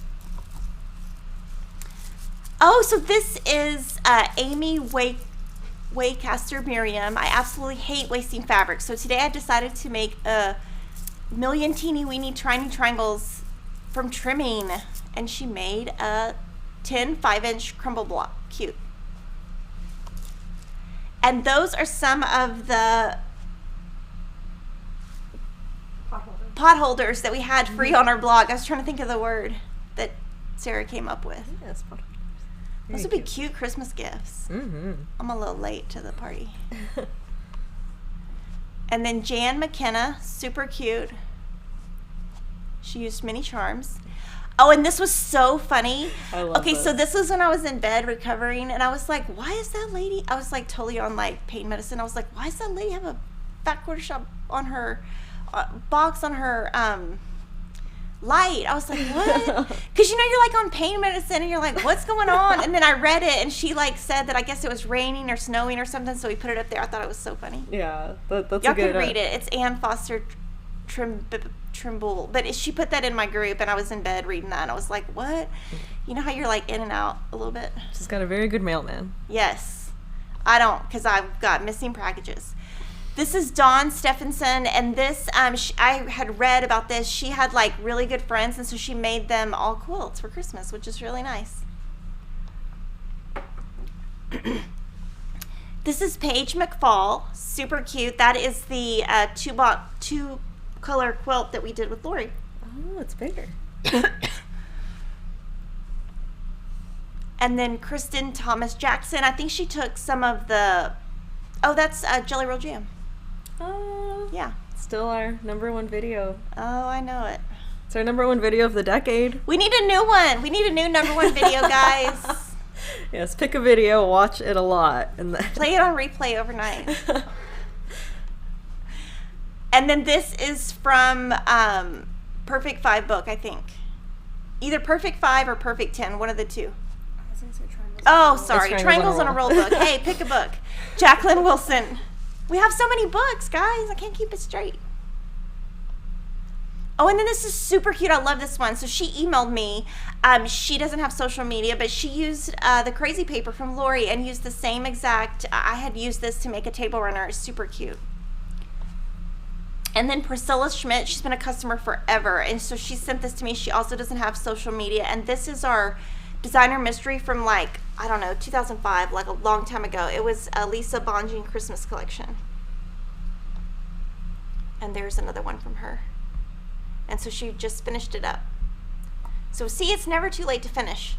Oh, so this is Amy Waycaster Miriam. I absolutely hate wasting fabric. So today I decided to make a million teeny weeny tiny triangles from trimming. And she made a 10 5-inch crumble block. Cute. And those are some of the pot holders that we had free on our blog. I was trying to think of the word that Sarah came up with. Yes. Those would be cute Christmas gifts. Mm-hmm. I'm a little late to the party. And then Jan McKenna, super cute. She used mini charms. Oh, and this was so funny. I love Okay, this. so this was when I was in bed recovering, and I was like, why is that lady? I was like totally on like pain medicine. I was like, why does that lady have a fat quarter shop on her box on her light? I was like, what? Because you know you're like on pain medicine, and you're like, what's going on? And then I read it, and she like said that I guess it was raining or snowing or something, so we put it up there. I thought it was so funny. Yeah, that's Y'all a good. could read it. It's Ann Foster Trimble, but she put that in my group, and I was in bed reading that, and I was like, what? You know how you're like in and out a little bit? She's got a very good mailman. Yes. I don't, because I've got missing packages. This is Dawn Stephenson, and this, I had read about this. She had like really good friends, and so she made them all quilts for Christmas, which is really nice. This is Paige McFall. Super cute. That is the two color quilt that we did with Lori. Oh, it's bigger. And then Kristen Thomas Jackson. I think she took some of the... Oh, that's Jelly Roll Jam. Oh. Yeah. Still our #1 video. Oh, I know it. It's our #1 video of the decade. We need a new one. We need a new #1 video, guys. Yes, pick a video, watch it a lot, and then Play it on replay overnight. And then this is from Perfect 5 book, I think. Either Perfect 5 or Perfect 10, one of the two. Oh, sorry. Triangles on a Roll book. Hey, pick a book. Jacqueline Wilson. We have so many books, guys. I can't keep it straight. Oh, and then this is super cute. I love this one. So she emailed me. She doesn't have social media, but she used the crazy paper from Lori and used the same exact. I had used this to make a table runner. It's super cute. And then Priscilla Schmidt, she's been a customer forever. And so she sent this to me. She also doesn't have social media. And this is our designer mystery from like, I don't know, 2005, like a long time ago. It was a Lisa Bonjean Christmas collection. And there's another one from her. And so she just finished it up. So see, it's never too late to finish.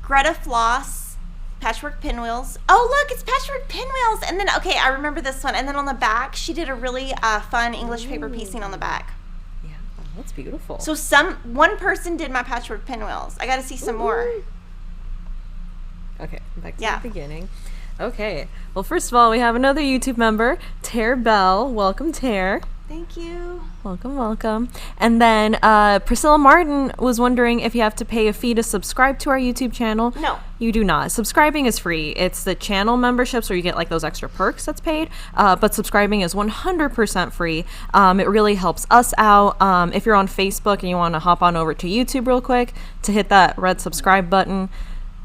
Greta Floss, Patchwork Pinwheels. Oh, look, it's Patchwork Pinwheels. And then, okay, I remember this one. And then on the back, she did a really fun English paper piecing on the back. yeah, oh, that's beautiful. So one person did my Patchwork Pinwheels. I got to see some more. Okay, back to Yeah. the beginning. Okay, well, first of all, we have another YouTube member, Tare Bell. Welcome, Tare. Thank you. Welcome, welcome. And then Priscilla Martin was wondering if you have to pay a fee to subscribe to our YouTube channel. No. You do not. Subscribing is free. It's the channel memberships where you get like those extra perks that's paid, but subscribing is 100% free. It really helps us out. If you're on Facebook and you want to hop on over to YouTube real quick to hit that red subscribe button,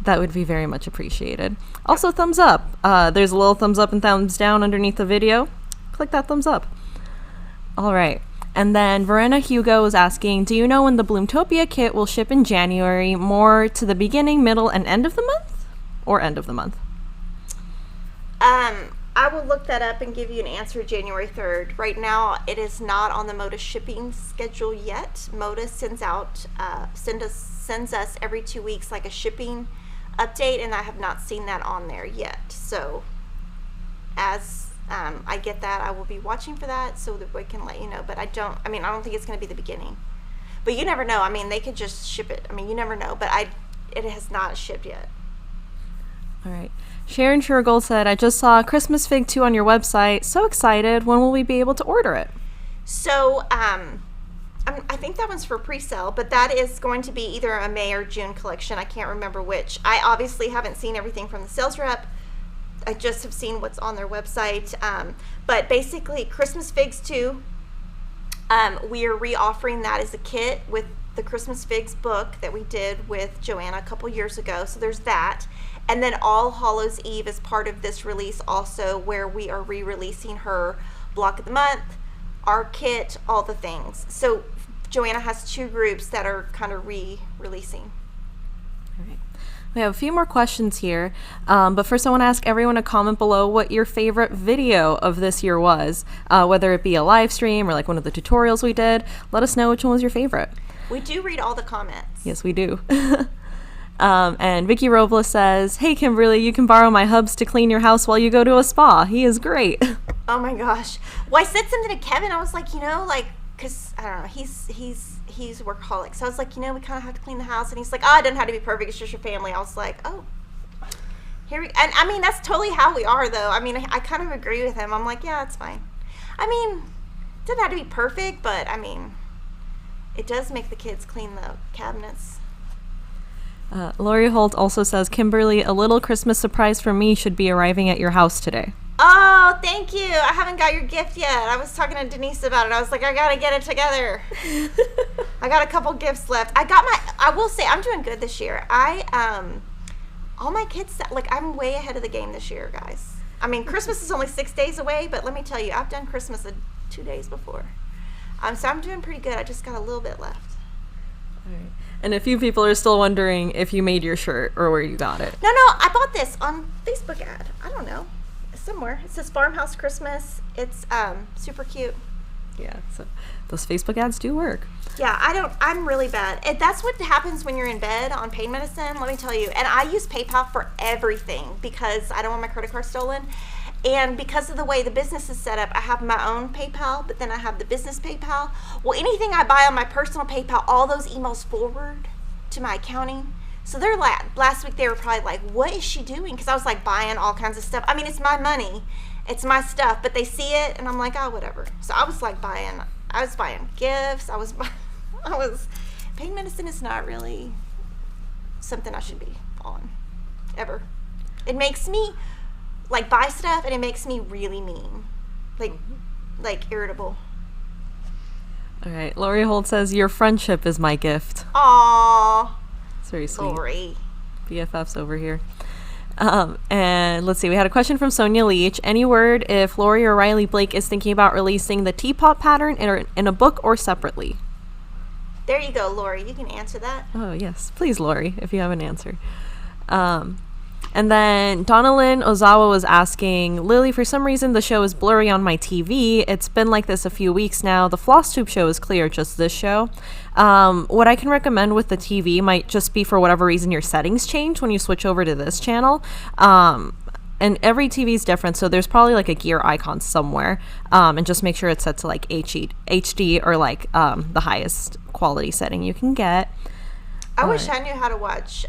that would be very much appreciated. Also, thumbs up. There's a little thumbs up and thumbs down underneath the video. Click that thumbs up. All right. And then Verena Hugo was asking, do you know when the Bloom-Topia kit will ship in January, more to the beginning, middle, and end of the month? Or end of the month? I will look that up and give you an answer January 3rd. Right now, it is not on the Moda shipping schedule yet. Moda sends us every 2 weeks like a shipping update, and I have not seen that on there yet. So as I get that, I will be watching for that so that we can let you know. But I don't think it's going to be the beginning. But you never know. I mean, they could just ship it. I mean, you never know. But it has not shipped yet. All right. Sharon Shergold said, I just saw Christmas Fig 2 on your website. So excited. When will we be able to order it? So I think that one's for pre-sale, but that is going to be either a May or June collection. I can't remember which. I obviously haven't seen everything from the sales rep. I just have seen what's on their website. But basically, Christmas Figs 2, we are re-offering that as a kit with the Christmas Figs book that we did with Joanna a couple years ago. So there's that. And then All Hallows Eve is part of this release also, where we are re-releasing her Block of the Month, our kit, all the things. So Joanna has 2 groups that are kind of re-releasing. All right. We have a few more questions here, but first I want to ask everyone to comment below what your favorite video of this year was, whether it be a live stream or like one of the tutorials we did. Let us know which one was your favorite. We do read all the comments. Yes, we do. And Vicky Robles says, hey Kimberly, you can borrow my hubs to clean your house while you go to a spa. He is great. Oh my gosh. Well, I said something to Kevin. I was like, because I don't know, he's a workaholic. So I was like, we kind of have to clean the house. And he's like, it doesn't have to be perfect. It's just your family. I was like, oh, and I mean, that's totally how we are, though. I mean, I kind of agree with him. I'm like, yeah, it's fine. I mean, it doesn't have to be perfect, but I mean, it does make the kids clean the cabinets. Lori Holt also says, Kimberly, a little Christmas surprise for me should be arriving at your house today. Oh, thank you. I haven't got your gift yet. I was talking to Denise about it. I was like, I got to get it together. I got a couple gifts left. I will say, I'm doing good this year. All my kids, I'm way ahead of the game this year, guys. I mean, Christmas is only 6 days away, but let me tell you, I've done Christmas 2 days before. So I'm doing pretty good. I just got a little bit left. All right. And a few people are still wondering if you made your shirt or where you got it. No, I bought this on Facebook ad. I don't know. Somewhere. It says Farmhouse Christmas. It's super cute. Yeah, so those Facebook ads do work. Yeah, I'm really bad. That's what happens when you're in bed on pain medicine, let me tell you. And I use PayPal for everything because I don't want my credit card stolen. And because of the way the business is set up, I have my own PayPal, but then I have the business PayPal. Well, anything I buy on my personal PayPal, all those emails forward to my accounting. So they're like, last week they were probably like, what is she doing? Because I was like buying all kinds of stuff. I mean, it's my money. It's my stuff, but they see it, and I'm like, oh, whatever. So I was like buying gifts. Pain medicine is not really something I should be on, ever. It makes me, like, buy stuff, and it makes me really mean. Like irritable. All right, Lori Holt says, your friendship is my gift. Aww. It's very sweet. Lori. BFFs over here. And let's see, we had a question from Sonia Leach. Any word if Lori or Riley Blake is thinking about releasing the teapot pattern in a book or separately? There you go, Lori. You can answer that. Oh, yes. Please, Lori, if you have an answer. And then Donalyn Ozawa was asking, Lily, for some reason the show is blurry on my TV. It's been like this a few weeks now. The Floss Tube show is clear, just this show. What I can recommend with the TV might just be for whatever reason your settings change when you switch over to this channel. And every TV is different, so there's probably like a gear icon somewhere. And just make sure it's set to like HD or like the highest quality setting you can get. I wish I knew how to watch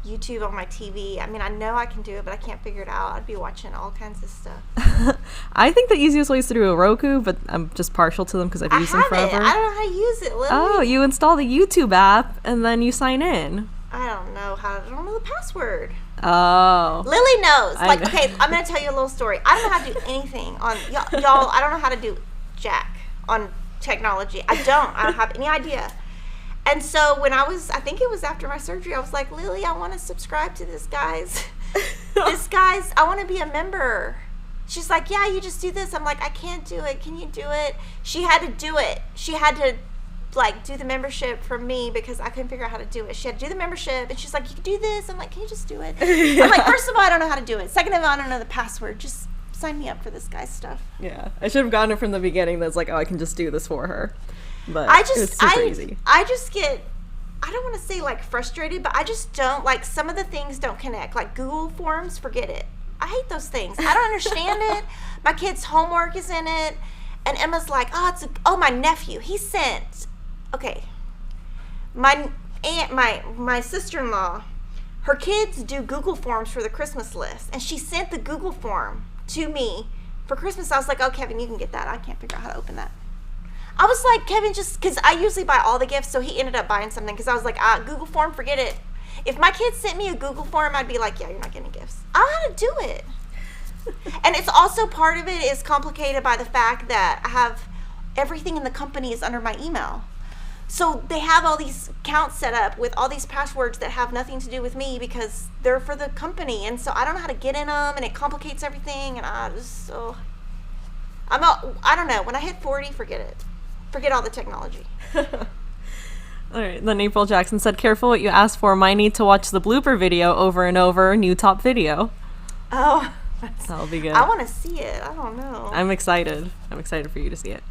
YouTube on my TV. I mean, I know I can do it, but I can't figure it out. I'd be watching all kinds of stuff. I think the easiest way is through a Roku, but I'm just partial to them because I've used them forever. I don't know how to use it, Lily. Oh, you install the YouTube app and then you sign in. I don't know the password. Oh. Lily knows. I Like, know. okay, I'm going to tell you a little story. I don't know how to do anything on, y'all, I don't know how to do jack on technology. I don't have any idea. And so when I think it was after my surgery, I was like, Lily, I want to subscribe to this guy's, I want to be a member. She's like, yeah, you just do this. I'm like, I can't do it. Can you do it? She had to do it. She had to, like, do the membership for me because I couldn't figure out how to do it. She had to do the membership, and she's like, you can do this. I'm like, can you just do it? I'm like, first of all, I don't know how to do it. Second of all, I don't know the password. Just sign me up for this guy's stuff. Yeah. I should have gotten it from the beginning that's like, oh, I can just do this for her. But it's super easy. I just get, I don't want to say like frustrated, but I just don't, like, some of the things don't connect. Like Google Forms, forget it. I hate those things. I don't understand it. My kid's homework is in it. And Emma's like, my nephew, he sent, okay, my aunt, my sister-in-law, her kids do Google Forms for the Christmas list. And she sent the Google form to me for Christmas. I was like, oh, Kevin, you can get that. I can't figure out how to open that. I was like, Kevin, just because I usually buy all the gifts, so he ended up buying something because I was like, Google form, forget it. If my kids sent me a Google form, I'd be like, yeah, you're not getting gifts. I don't know how to do it. And it's also, part of it is complicated by the fact that I have everything in the company is under my email. So they have all these accounts set up with all these passwords that have nothing to do with me because they're for the company. And so I don't know how to get in them, and it complicates everything. And I don't know. When I hit 40, forget it. Forget all the technology. All right. Then April Jackson said, careful what you ask for. Might need to watch the blooper video over and over. New top video. Oh, that'll be good. I want to see it. I don't know. I'm excited. I'm excited for you to see it.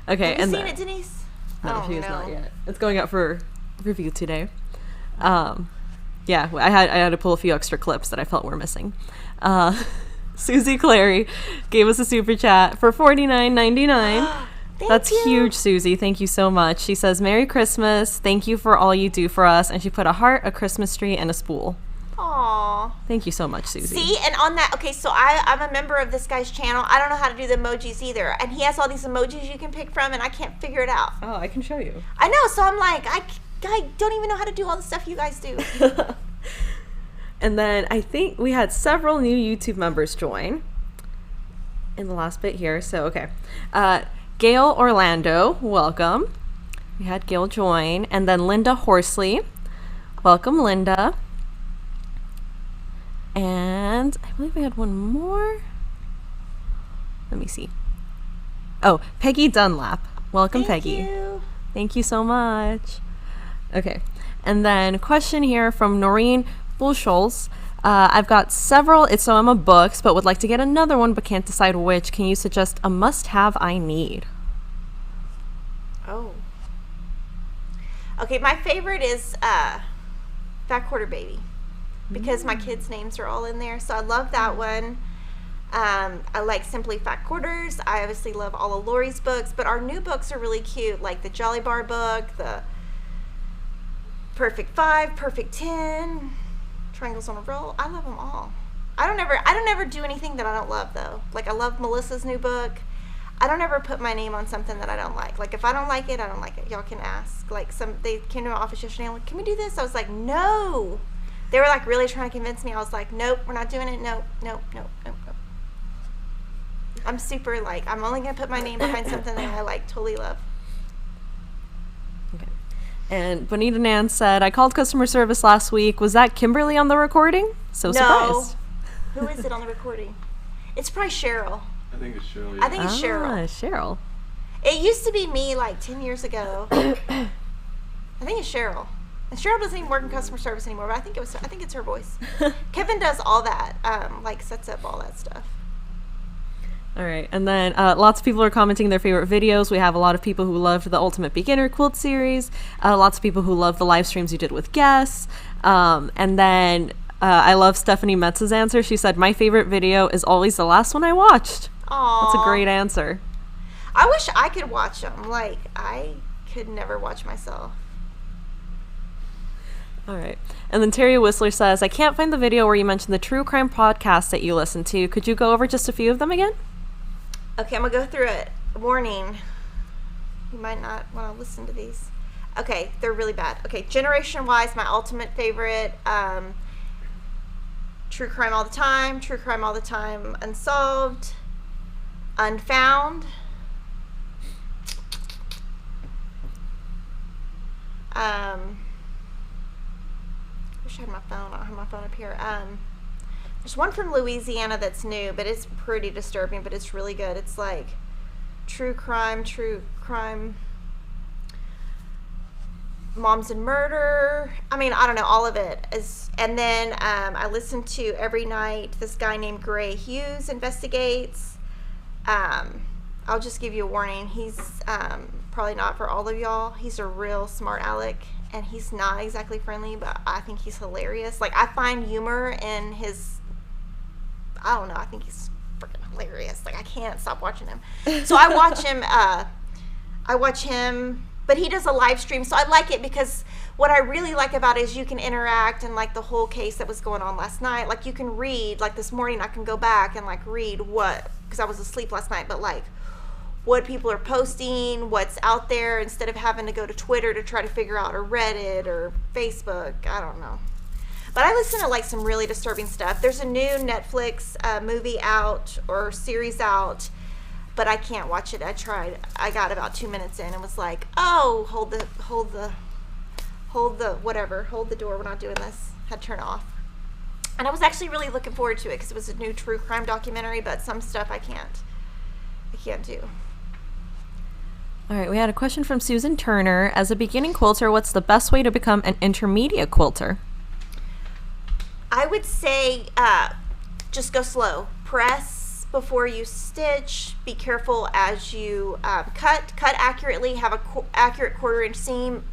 Okay. Have you seen it, Denise? No, she has not yet. It's going out for review today. Yeah, I had to pull a few extra clips that I felt were missing. Susie Clary gave us a super chat for $49.99. That's huge, Susie. Thank you so much. She says, Merry Christmas. Thank you for all you do for us. And she put a heart, a Christmas tree, and a spool. Aww. Thank you so much, Susie. See, and on that, okay, so I'm a member of this guy's channel. I don't know how to do the emojis either. And he has all these emojis you can pick from, and I can't figure it out. Oh, I can show you. I know, so I'm like, I don't even know how to do all the stuff you guys do. And then I think we had several new YouTube members join in the last bit here. So, okay. Gail Orlando, welcome. We had Gail join. And then Linda Horsley. Welcome, Linda. And I believe we had one more. Let me see. Oh, Peggy Dunlap. Welcome, Peggy. Thank you. Thank you so much. Okay. And then question here from Noreen Bushels. I've got several It's So Emma books, but would like to get another one, but can't decide which. Can you suggest a must-have I need? Oh. Okay, my favorite is Fat Quarter Baby, because my kids' names are all in there, so I love that one. I like Simply Fat Quarters. I obviously love all of Lori's books, but our new books are really cute, like the Jolly Bar book, the Perfect 5, Perfect 10, Triangles on a Roll. I love them all. I don't ever do anything that I don't love, though. Like, I love Melissa's new book. I don't ever put my name on something that I don't like. Like, if I don't like it, I don't like it. Y'all can ask. Like, they came to my office yesterday and like, can we do this? I was like, no. They were like really trying to convince me. I was like, nope, we're not doing it. Nope. I'm super like, I'm only going to put my name behind something that I like, totally love. Okay. And Bonita Nan said, I called customer service last week. Was that Kimberly on the recording? So surprised. Who is it on the recording? It's probably Cheryl. I think it's Shirley. I think it's Cheryl. Cheryl. It used to be me like 10 years ago. I think it's Cheryl. And Cheryl doesn't even work in customer service anymore, but I think it's her voice. Kevin does all that, like sets up all that stuff. All right, and then lots of people are commenting their favorite videos. We have a lot of people who loved the Ultimate Beginner Quilt series. Lots of people who love the live streams you did with guests. And then I love Stephanie Metz's answer. She said, my favorite video is always the last one I watched. Aww. That's a great answer. I wish I could watch them. Like, I could never watch myself. All right. And then Terry Whistler says, I can't find the video where you mentioned the true crime podcasts that you listen to. Could you go over just a few of them again? Okay, I'm going to go through it. Warning. You might not want to listen to these. Okay, they're really bad. Okay, Generation Wise, my ultimate favorite. True Crime All the Time, True Crime All the Time Unsolved, Unfound. Wish I had my phone. I don't have my phone up here. There's one from Louisiana that's new, but it's pretty disturbing, but it's really good. It's like true crime, moms and murder. I mean, I don't know, all of it is. And then I listen to every night this guy named Gray Hughes investigates. I'll just give you a warning. He's probably not for all of y'all. He's a real smart aleck, and he's not exactly friendly, but I think he's hilarious. Like, I find humor in his, I don't know, I think he's freaking hilarious. Like, I can't stop watching him. So I watch him, but he does a live stream, so I like it because what I really like about it is you can interact, and like the whole case that was going on last night, like you can read, like this morning I can go back and like read what, because I was asleep last night, but like what people are posting, what's out there, instead of having to go to Twitter to try to figure out, or Reddit or Facebook, I don't know. But I listen to like some really disturbing stuff. There's a new Netflix movie out, or series out, but I can't watch it. I tried. I got about 2 minutes in and was like, oh, hold the door. We're not doing this. Had to turn it off. And I was actually really looking forward to it because it was a new true crime documentary, but some stuff I can't do. All right, we had a question from Susan Turner. As a beginning quilter, what's the best way to become an intermediate quilter? I would say just go slow. Press before you stitch. Be careful as you cut. Cut accurately. Have a accurate 1/4 inch seam.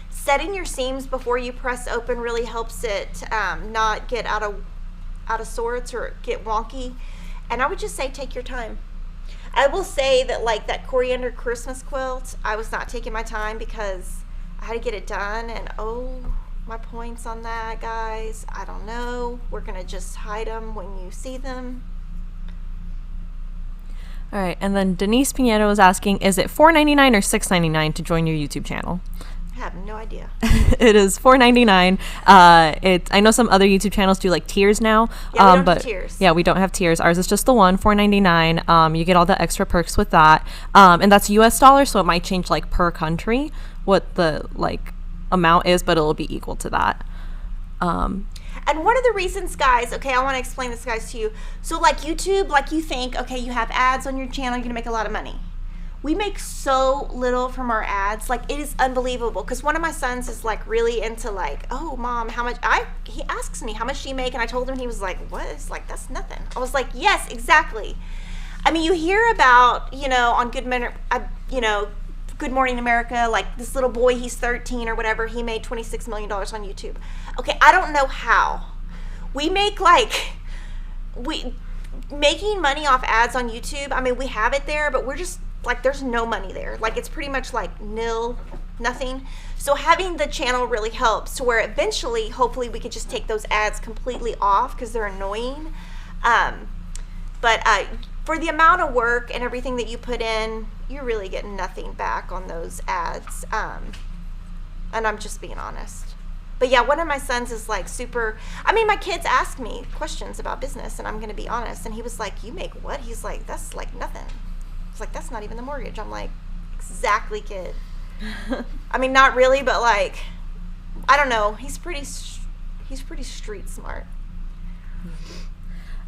Setting your seams before you press open really helps it not get out of sorts or get wonky. And I would just say take your time. I will say that like that coriander Christmas quilt, I was not taking my time because I had to get it done, and my points on that, guys, I don't know. We're gonna just hide them when you see them. All right, and then Denise Pinedo is asking, is it $4.99 or $6.99 to join your YouTube channel? I have no idea. It is $4.99. I know some other YouTube channels do like tiers now. Yeah, we don't have tiers. Yeah, we don't have tiers. Ours is just the one, $4.99. You get all the extra perks with that, and that's US dollars, so it might change like per country what the like amount is, but it'll be equal to that. And one of the reasons, guys, okay, I want to explain this, guys, to you. So like YouTube, like you think, okay, you have ads on your channel, you're gonna make a lot of money. we make so little from our ads. Like, it is unbelievable. Because one of my sons is like really into like, oh mom, how much he asks me how much do you make, and I told him, and he was like, what? It's like, that's nothing. I was like, yes, exactly. I mean, you hear about, on Good Morning America, like this little boy, he's 13 or whatever, he made $26 million on YouTube. Okay, I don't know how. We make making money off ads on YouTube, I mean, we have it there, but we're just like, there's no money there. Like, it's pretty much like nil, nothing. So having the channel really helps to where eventually, hopefully, we could just take those ads completely off because they're annoying. But for the amount of work and everything that you put in, you're really getting nothing back on those ads. And I'm just being honest. But yeah, one of my sons is like super, I mean, my kids ask me questions about business, and I'm going to be honest. And he was like, you make what? He's like, that's like nothing. It's like, that's not even the mortgage. I'm like, exactly, kid. I mean, not really, but like, I don't know. He's pretty street smart.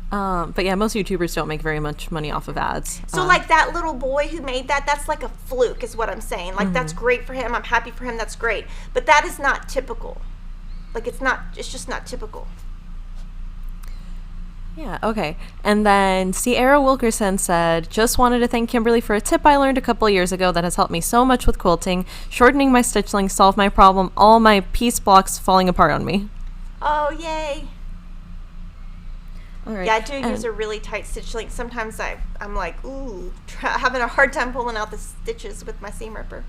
But yeah, most YouTubers don't make very much money off of ads. So like that little boy who made that's like a fluke is what I'm saying. Like, that's great for him. I'm happy for him. That's great. But that is not typical. Like, it's just not typical. Yeah, okay. And then Sierra Wilkerson said, just wanted to thank Kimberly for a tip I learned a couple years ago that has helped me so much with quilting. Shortening my stitch length solved my problem. All my piece blocks falling apart on me. Oh, yay. All right. Yeah, I do use a really tight stitch length. Sometimes I'm like, ooh, having a hard time pulling out the stitches with my seam ripper.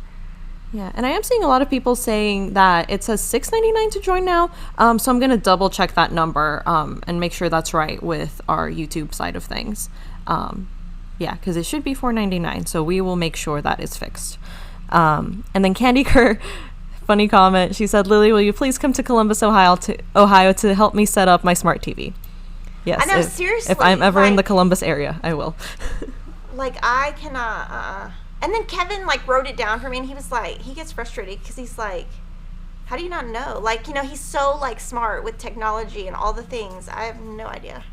Yeah, and I am seeing a lot of people saying that it says $6.99 to join now. So I'm going to double check that number and make sure that's right with our YouTube side of things. Yeah, because it should be $4.99. So we will make sure that is fixed. And then Candy Kerr, funny comment. She said, Lily, will you please come to Columbus, Ohio to help me set up my smart TV? Yes. I know, seriously. If I'm ever in the Columbus area, I will. Like, I cannot, And then Kevin, like, wrote it down for me, and he was like, he gets frustrated because he's like, how do you not know? Like, he's so, like, smart with technology and all the things. I have no idea.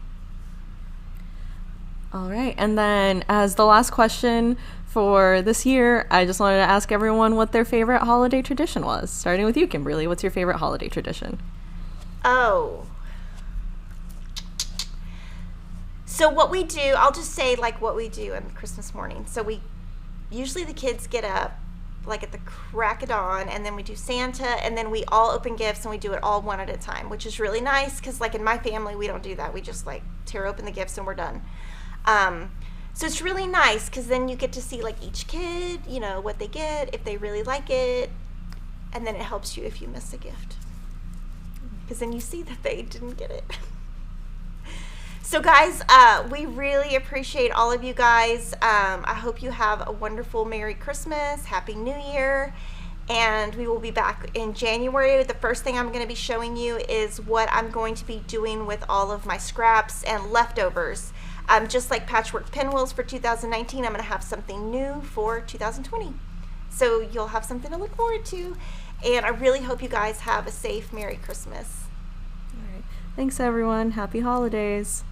All right. And then as the last question for this year, I just wanted to ask everyone what their favorite holiday tradition was. Starting with you, Kimberly. What's your favorite holiday tradition? Oh. So what we do, I'll just say, like, what we do on Christmas morning. So usually the kids get up like at the crack of dawn, and then we do Santa, and then we all open gifts, and we do it all one at a time, which is really nice because, like, in my family, we don't do that. We just, like, tear open the gifts and we're done. So it's really nice because then you get to see, like, each kid, what they get, if they really like it, and then it helps you if you miss a gift because then you see that they didn't get it. So guys, we really appreciate all of you guys. I hope you have a wonderful Merry Christmas, Happy New Year, and we will be back in January. The first thing I'm going to be showing you is what I'm going to be doing with all of my scraps and leftovers. Just like Patchwork Pinwheels for 2019, I'm going to have something new for 2020. So you'll have something to look forward to, and I really hope you guys have a safe Merry Christmas. All right. Thanks, everyone. Happy holidays.